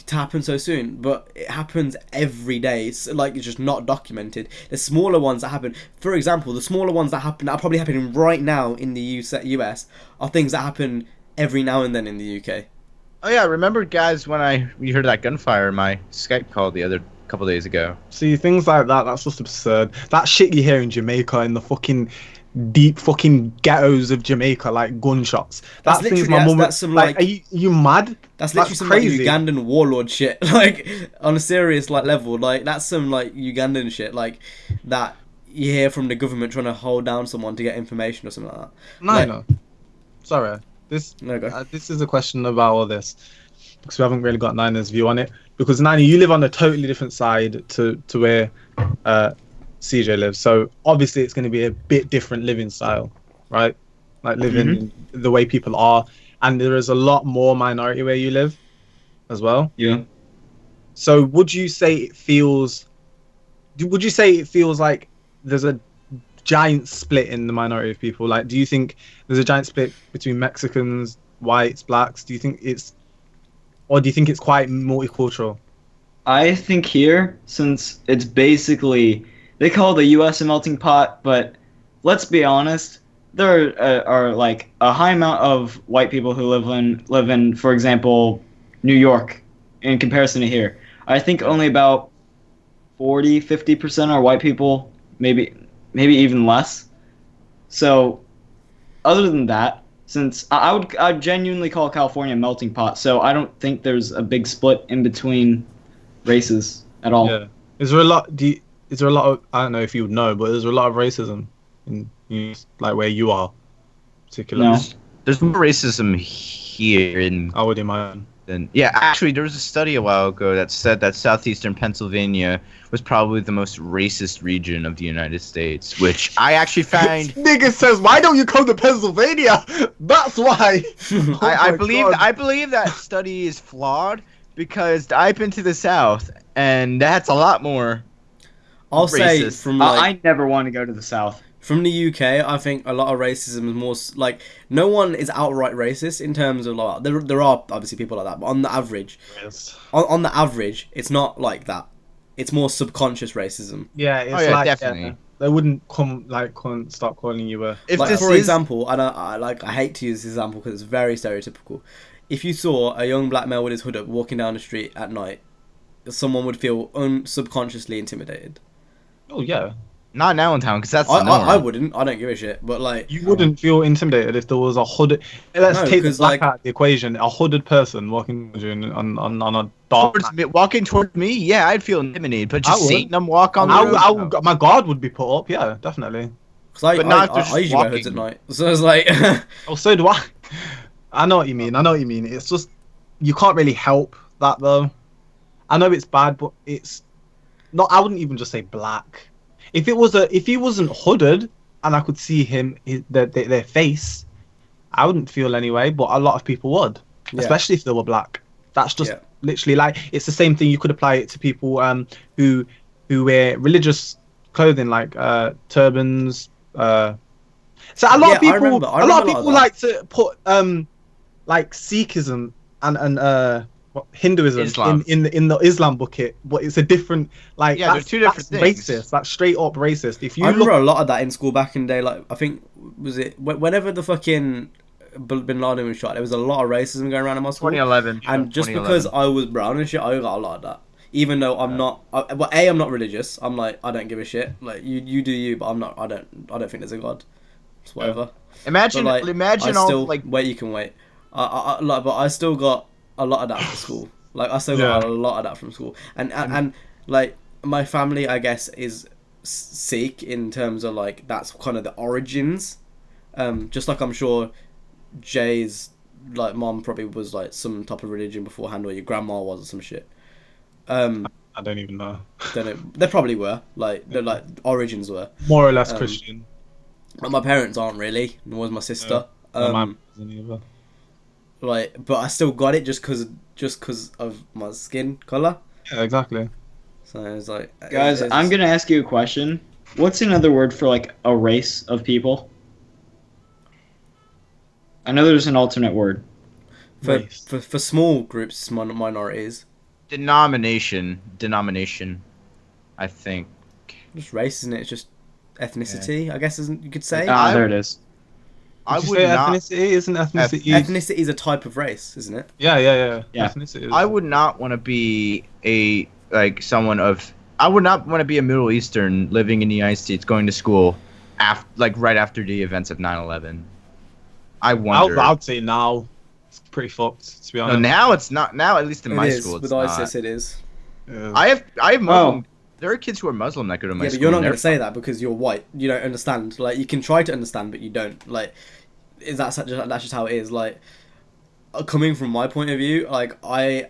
to happen so soon, but it happens every day. It's like it's just not documented. The smaller ones that happen, for example, the smaller ones that are probably happening right now in the US are things that happen every now and then in the UK. Oh yeah, remember guys when we heard that gunfire in my Skype call the other couple days ago. See, things like that, that's just absurd. That shit you hear in Jamaica, in the fucking deep fucking ghettos of Jamaica, like gunshots. That's That thing's literally- my mum. that's some, like, like- are you mad? That's literally some like crazy. Ugandan warlord shit. Like on a serious like level, like that's some like Ugandan shit like that you hear from the government trying to hold down someone to get information or something like that. No, Like- no. Sorry, this No, go. this is a question about all this because we haven't really got Nina's view on it. Because Nina, you live on a totally different side to where CJ lives, so obviously it's going to be a bit different living style, right? Like living the way people are, and there is a lot more minority where you live, as well. Yeah. So would you say it feels like there's a giant split in the minority of people? Like, do you think there's a giant split between Mexicans, whites, blacks? Do you think it's quite multicultural? I think here, since it's basically, they call the U.S. a melting pot, but let's be honest, there are like a high amount of white people who live in, for example, New York, in comparison to here. I think only about 40-50% are white people, maybe even less. So, other than that, since I'd genuinely call California a melting pot, so I don't think there's a big split in between races at all. Yeah. Is there a lot of, I don't know if you would know, but is there a lot of racism in like where you are, particularly? No. There's more racism here I would imagine. yeah, actually, there was a study a while ago that said that southeastern Pennsylvania was probably the most racist region of the United States, which I actually find. Nigga says, why don't you come to Pennsylvania? That's why. Oh I my believe God. I believe that study is flawed because I've been to the South and that's a lot more. I'll say Racist. from like I never want to go to the South. from the UK, I think a lot of racism is more like no one is outright racist in terms of like there are obviously people like that, but on the average, Yes. on the average, it's not like that. It's more subconscious racism. Yeah, it's yeah, like definitely. they wouldn't start calling you a. If Like this for is example, I hate to use this example because it's very stereotypical. if you saw a young black male with his hood up walking down the street at night, someone would feel subconsciously intimidated. Oh yeah. Not in Allentown, because that's the norm. I wouldn't. I don't give a shit. But like, You wouldn't feel intimidated if there was a hooded. Let's No, take the 'cause, black like- out of the equation. A hooded person walking on a dark. Walking towards me, yeah, I'd feel intimidated. But just I would. seeing them walk on the road, my guard would be put up. Yeah, definitely. because But not if they're I just usually wear hoods at walking. night, so it's like, Oh, so do I. I know what you mean. It's just you can't really help that though. I know it's bad, but it's not. I wouldn't even just say black. If he wasn't hooded and I could see their face, I wouldn't feel anyway. But a lot of people would, Yeah. especially if they were black. That's just Yeah. literally like it's the same thing. You could apply it to people who wear religious clothing like turbans. So a lot Yeah, of people, I remember a lot of people that. like to put like Sikhism and Hinduism Islam. in the Islam bucket, but it's a different like Yeah, they're two different that's things. racist. That's straight up racist. If you I remember look, a lot of that in school back in the day. Like, I think was it whenever the fucking Bin Laden was shot, there was a lot of racism going around in my school. 2011. And just because I was brown and shit, I got a lot of that. Even though I'm not, well, I'm not religious. I'm like, I don't give a shit. Like, you do you, but I'm not. I don't think there's a god. It's whatever. Imagine, But, like, imagine I all still, like wait, you can wait. But I still got a lot of that from school. Like, I still got a lot of that from school. And like, my family, I guess, is Sikh in terms of, like, that's kind of the origins. Just like I'm sure Jay's, like, mom probably was, like, some type of religion beforehand, or your grandma was, or some shit. I don't even know. Don't know. They probably were. Like, the like origins were. More or less Christian. But my parents aren't really, nor was my sister. My mum isn't either. Like, but I still got it just cause of my skin color. Yeah, exactly. So it's like, Guys, I'm gonna ask you a question. What's another word for like a race of people? I know there's an alternate word. for small groups, minorities. denomination, I think. Just race, isn't it? It's just ethnicity, I guess, isn't you could say. There it is. I Did you would say not. ethnicity isn't ethnicity. Ethnicity is a type of race, isn't it? Yeah. Yeah. Ethnicity is. I would not want to be a someone of. I would not want to be a Middle Eastern living in the United States, going to school, right after the events of 9/11. I wonder. I'd say now it's pretty fucked, to be No, honest. now it's not. Now at least in my It is. school, it's With not. ISIS, it is. Yeah. I have Muslim. There are kids who are Muslim that go to my Yeah, school. but you're not and going they're to say that because you're white. You don't understand. Like, you can try to understand, but you don't. Like, that's just how it is. Like, coming from my point of view, I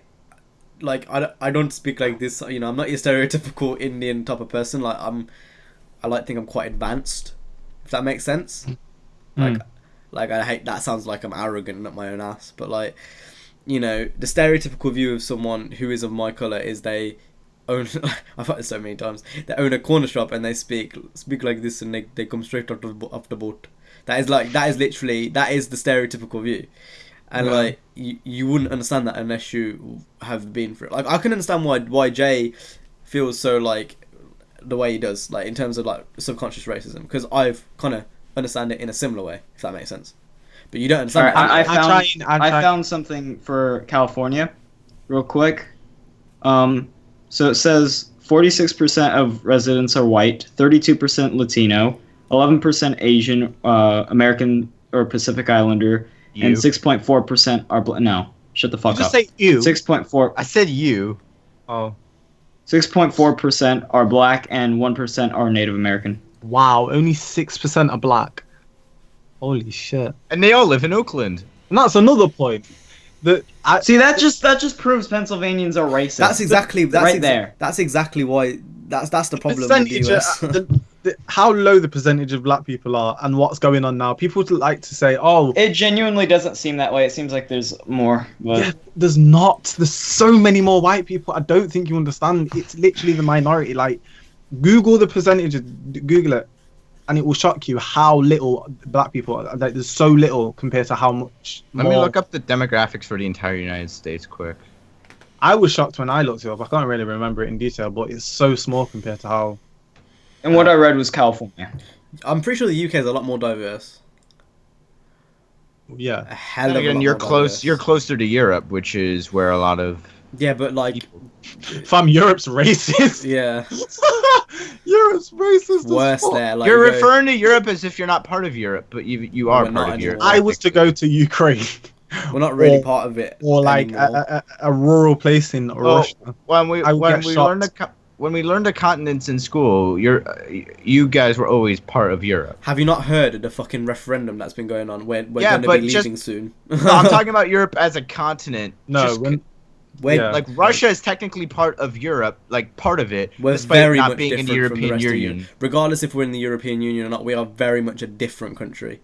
don't speak like this. You know, I'm not your stereotypical Indian type of person. Like, I like to think I'm quite advanced. If that makes sense. Like I hate that sounds like I'm arrogant up my own ass. But like, you know, the stereotypical view of someone who is of my color is they own. I've heard it so many times. They own a corner shop and they speak like this, and they come straight off the boat. That is literally the stereotypical view. And like you wouldn't understand that unless you have been through it. Like, I can understand why Jay feels so like the way he does, like in terms of like subconscious racism, because I've kind of understand it in a similar way, if that makes sense. But you don't understand it. I found something for California, real quick. So it says 46% of residents are white, 32% Latino, 11% Asian, American or Pacific Islander, and 6.4% are no. Shut the fuck Just up. say you. 6.4. I said you. Oh. 6.4% are black and 1% are Native American. Wow, only 6% are black. Holy shit. And they all live in Oakland. And that's another point. See, that just proves Pennsylvanians are racist. That's exactly there. That's exactly why. That's the problem with the percentage, US. how low the percentage of black people are and what's going on now. People like to say, oh... It genuinely doesn't seem that way. It seems like there's more. But... Yeah, there's not. There's so many more white people. I don't think you understand. It's literally the minority. Like, Google the percentages. Google it. And it will shock you how little black people are. Like, there's so little compared to how much Let me look up the demographics for the entire United States quick. I was shocked when I looked it up. I can't really remember it in detail, but it's so small compared to how... And what I read was California. I'm pretty sure the UK is a lot more diverse. Yeah. a hell of a Again, lot you're more close. diverse. You're closer to Europe, which is where a lot of Yeah, but like, Fam, Europe's racist. yeah, Europe's racist worse as fuck. there. Like, you're you go- referring to Europe as if you're not part of Europe, but you Well, are we're part not of Europe. anymore. I was to go to Ukraine. we're not really or- part of it. Or like anymore. a rural place in Russia. When we I would when get we shocked. learned when we learned the continents in school, you guys were always part of Europe. Have you not heard of the fucking referendum that's been going on? We're Yeah, going to but be just- leaving soon. No, I'm talking about Europe as a continent. No, Just when, We're, yeah. like Russia is technically part of Europe, like part of it, we're despite very not much being in different the from the European rest of Union. Europe. Regardless if we're in the European Union or not, we are very much a different country.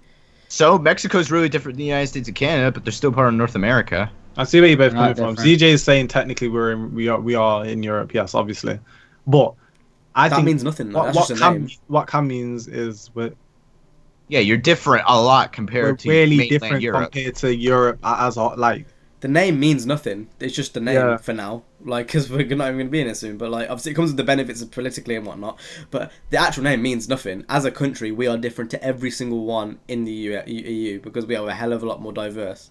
So Mexico's really different than the United States and Canada, but they're still part of North America. I see where you're both We're coming not from. different. CJ is saying technically we are in Europe, yes, obviously, but I That think means nothing. Though. what, That's just a name. what can means is Yeah, you're different a lot we're compared to really mainland different Europe. compared to Europe as like The name means nothing. It's just the name Yeah. for for now. Like, because we're not even going to be in it soon. But, like, obviously it comes with the benefits of politically and whatnot. But the actual name means nothing. As a country, we are different to every single one in the EU because we are a hell of a lot more diverse.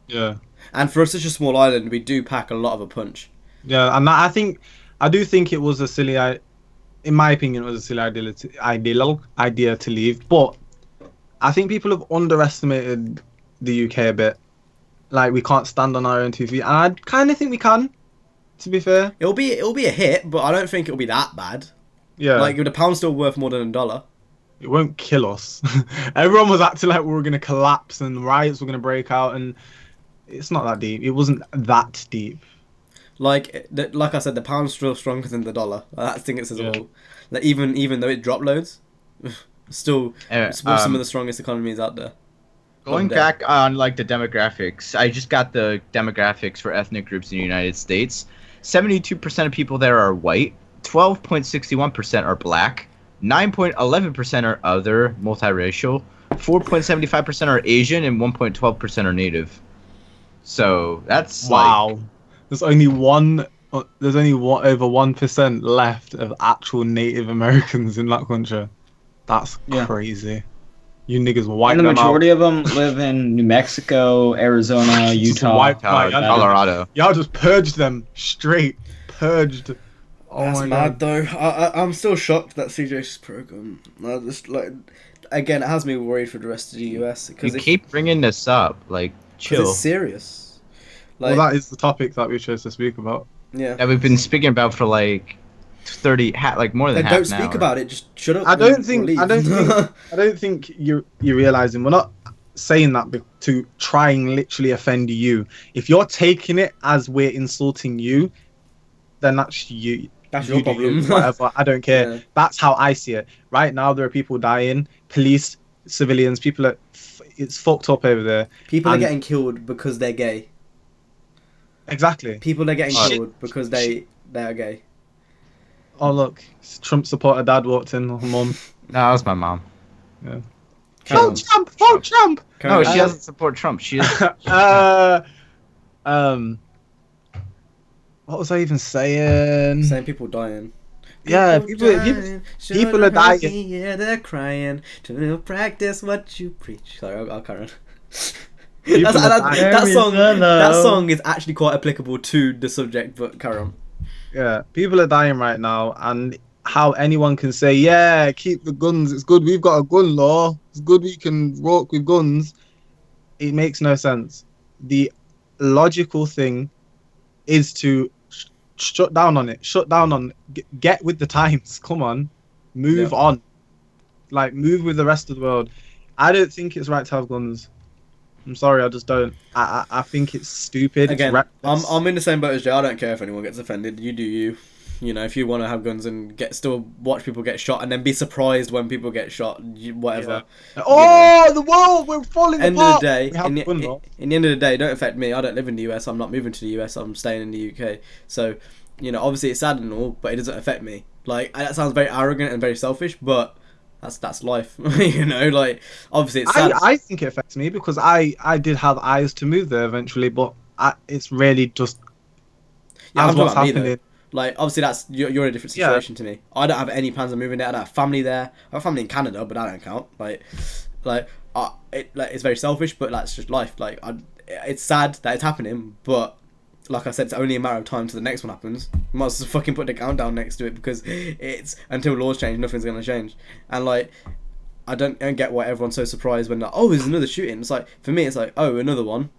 yeah. And for such a small island, we do pack a lot of a punch. Yeah, and I do think it was a silly. In my opinion, it was a silly idea to leave. But I think people have underestimated the UK a bit. Like we can't stand on our own 2 feet, and I kind of think we can. To be fair, It'll be a hit, but I don't think it'll be that bad. yeah, Like, the pound's still worth more than $1. it won't kill us. Everyone was acting like we were gonna collapse and riots were gonna break out, and it's not that deep. It wasn't that deep. Like I said, the pound's still stronger than the dollar. I think it says Yeah. all. Like even though it dropped loads, still it's one some of the strongest economies out there. Going Someday. back on like the demographics, I just got the demographics for ethnic groups in the United States. 72% of people there are white, 12.61% are black, 9.11% are other, multiracial, 4.75% are Asian, and 1.12% are native. So that's Wow, there's only one. There's only over 1% left of actual Native Americans in that country. That's Yeah. crazy. You niggas wipe And the them majority of them live in New Mexico, Arizona, Utah. wipe like my- Colorado. out. Y'all just purged them straight. Purged. Oh That's my mad god. though. I'm still shocked that CJ's pro-gun. I just like, again, it has me worried for the rest of the US You because keep bringing this up, like chill. it's serious. Like, Well, that is the topic that we chose to speak about. yeah. That we've been speaking about for like 30, like more than Then half don't an speak hour. about it. Just shut up. I don't and- think. or leave. I don't think. I don't think you're realizing we're not saying that to try and literally offend you. If you're taking it as we're insulting you, then that's you. That's You your do you, problem. whatever. I don't care. Yeah. That's how I see it. Right now, there are people dying. Police, civilians. People are. It's fucked up over there. People are And- getting killed because they're gay. Exactly. People are getting Oh. killed because they are gay. Oh look, Trump supporter dad walked in. Mum. No, that was my mom. Carry on. Trump! Vote Trump! Carry No, on. she doesn't support Trump. She is. What was I even saying? Same people dying. Yeah, people are dying. Yeah, they're crying. To practice what you preach. Sorry, I'll carry on. People That's- are that, dying. that song is actually quite applicable to the subject, but carry on. Yeah, people are dying right now, and how anyone can say, yeah, keep the guns, it's good, we've got a gun law, it's good we can walk with guns, it makes no sense. The logical thing is to shut down on it, get with the times, come on, move on, like, move with the rest of the world. I don't think it's right to have guns. I'm sorry, I just don't. I think it's stupid. Again, it's reckless. I'm in the same boat as Jay. I don't care if anyone gets offended. You do you. You know, if you want to have guns and still watch people get shot and then be surprised when people get shot, whatever. Oh, the world, we're falling End apart. of the day, We have in gun law. the end of the day, it don't affect me. I don't live in the US. I'm not moving to the US. I'm staying in the UK. So, you know, obviously it's sad and all, but it doesn't affect me. Like, that sounds very arrogant and very selfish, but that's life. You know, like, obviously it's sad. I think it affects me because I did have eyes to move there eventually, but it's really just Yeah, as I'm what's talking about me, happening. Like, obviously, you're in a different situation to me. I don't have any plans on moving there. I don't have family there. I have family in Canada, but that don't count. It's very selfish, but that's just life. Like, it's sad that it's happening, but like I said, it's only a matter of time till the next one happens. You might as well fucking put the countdown next to it, because it's until laws change, nothing's gonna change. And like, I don't get why everyone's so surprised when like, oh, there's another shooting. It's like, for me, it's like, oh, another one.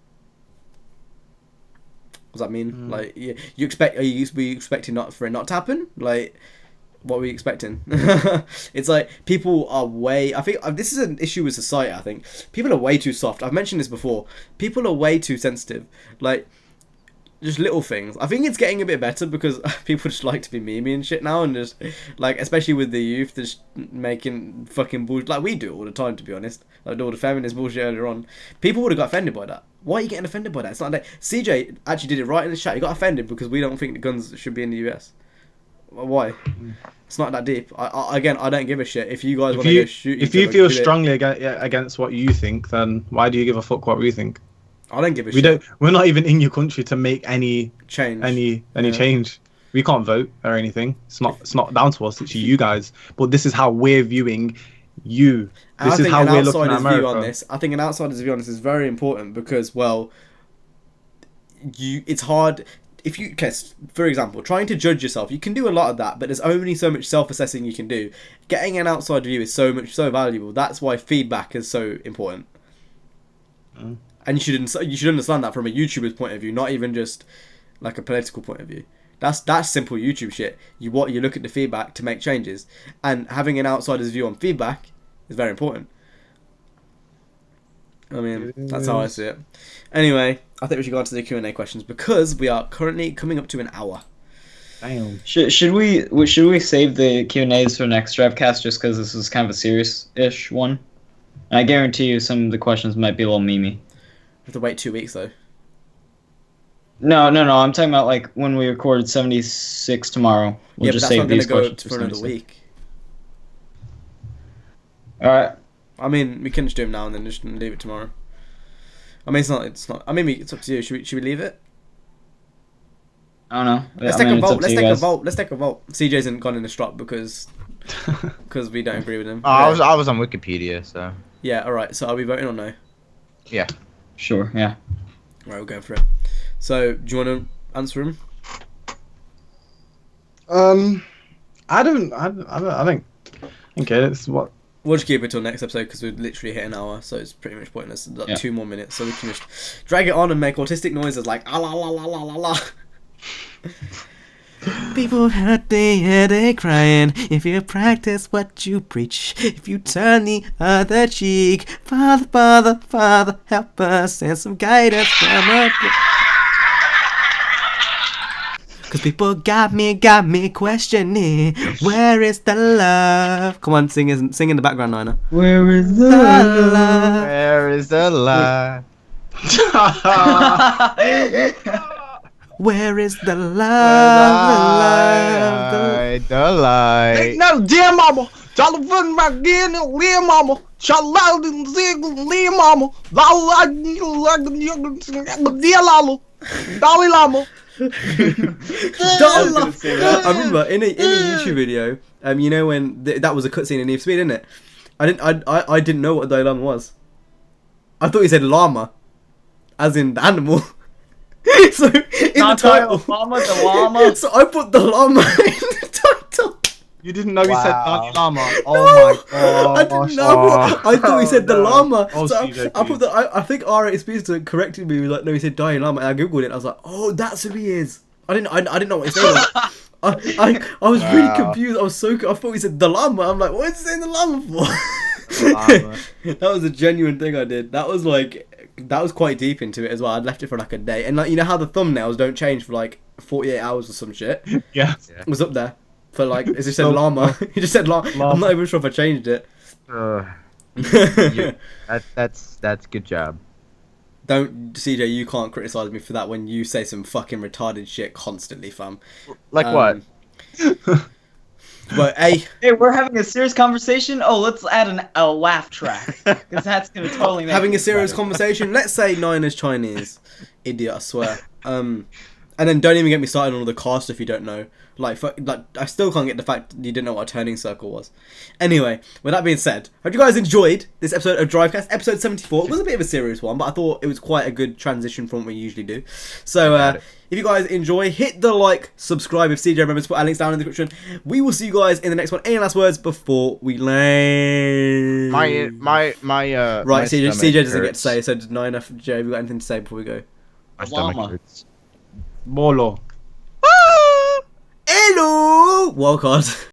What does that mean? Like, you expect? Were you expecting not for it not to happen? Like, what were you expecting? It's like, people are I think this is an issue with society. I think people are way too soft. I've mentioned this before. People are way too sensitive. Like, just little things. I think it's getting a bit better because people just like to be memey and shit now, and just like, especially with the youth, just making fucking bullshit like we do all the time, to be honest. Like all the feminist bullshit earlier on. People would have got offended by that. Why are you getting offended by that? It's not like CJ actually did it right in the chat. He got offended because we don't think the guns should be in the US. Why? It's not that deep. I don't give a shit if you guys want to go shoot. If you feel strongly against what you think, then why do you give a fuck what we think? I don't give a shit. We're not even in your country to make any change. Change. We can't vote or anything. It's not down to us. It's you guys. But this is how we're viewing you. This is how we're looking at America. I think an outsider's view on this is very important because, well, it's hard. If you, for example, trying to judge yourself, you can do a lot of that, but there's only so much self-assessing you can do. Getting an outside view is so valuable. That's why feedback is so important. And you should understand that from a YouTuber's point of view, not even just like a political point of view. That's simple YouTube shit. You look at the feedback to make changes, and having an outsider's view on feedback is very important. I mean, that's how I see it. Anyway, I think we should go on to the Q&A questions because we are currently coming up to an hour. Damn. Should we save the Q&As for next Drivecast just because this is kind of a serious-ish one? And I guarantee you some of the questions might be a little memey. We have to wait 2 weeks though. No. I'm talking about like when we recorded 76 tomorrow. We'll just save these questions for another week. All right. I mean, we can just do them now and then just leave it tomorrow. I mean, it's not. I mean, it's up to you. Should we leave it? I don't know. Let's take a vote. Let's take a vote. CJ hasn't gone in the strop because we don't agree with him. Oh, yeah. I was on Wikipedia, so. Yeah. All right. So are we voting or no? Yeah. Sure. Yeah. All right, we'll go for it. So, do you want to answer him? I think. Okay, it's what. We'll just keep it till next episode because we've literally hit an hour, so it's pretty much pointless. Like 2 more minutes, so we can just drag it on and make autistic noises like ah la la la la la la. People hurt the headache crying. If you practice what you preach, if you turn the other cheek, Father, help us, send some guidance from up. Cause people got me questioning, where is the love? Come on, sing in the background, Nina. Where is the love? Where is the love? Where is the love? The light. No, dear mama, telephone back in, dear mama, child and dear mama, dear lalo, Dalai Lama. I remember in a YouTube video, you know when that was a cutscene in Need for Speed, isn't it? I didn't know what Dalai Lama was. I thought he said llama, as in the animal. So in the title, the llama. So I put the llama in the title. You didn't know he said Dalai Lama. Oh No, my god! I didn't know. I thought he said the llama. Oh, So CJ, I put I think R8 Speedster corrected me. Like, no, he said Dalai Lama. And I googled it. And I was like, oh, that's who he is. I didn't know what he said. I was really confused. I thought he said the llama. I'm like, what is he saying the llama for? That was a genuine thing I did. That was quite deep into it as well. I'd left it for like a day, and like, you know how the thumbnails don't change for like 48 hours or some shit. Yeah. It was up there for like, it just said llama. He just said llama. I'm not even sure if I changed it. That's good job. Don't, CJ, you can't criticize me for that when you say some fucking retarded shit constantly, fam. Like what? But hey, we're having a serious conversation. Oh, let's add a laugh track because that's gonna totally make having a it serious better. conversation. Let's say Nina's Chinese. Idiot, I swear. And then don't even get me started on all the car stuff you don't know. Like I still can't get the fact you didn't know what a turning circle was. Anyway, with that being said, hope you guys enjoyed this episode of Drivecast, episode 74. It was a bit of a serious one, but I thought it was quite a good transition from what we usually do. So, if you guys enjoy, hit the like, subscribe if CJ remembers to put our links down in the description. We will see you guys in the next one. Any last words before we land? My Right, my CJ doesn't get to hurts. say, so not enough. Jay, have you got anything to say before we go? My stomach Llama. hurts. Bolo. Hello! Wildcard.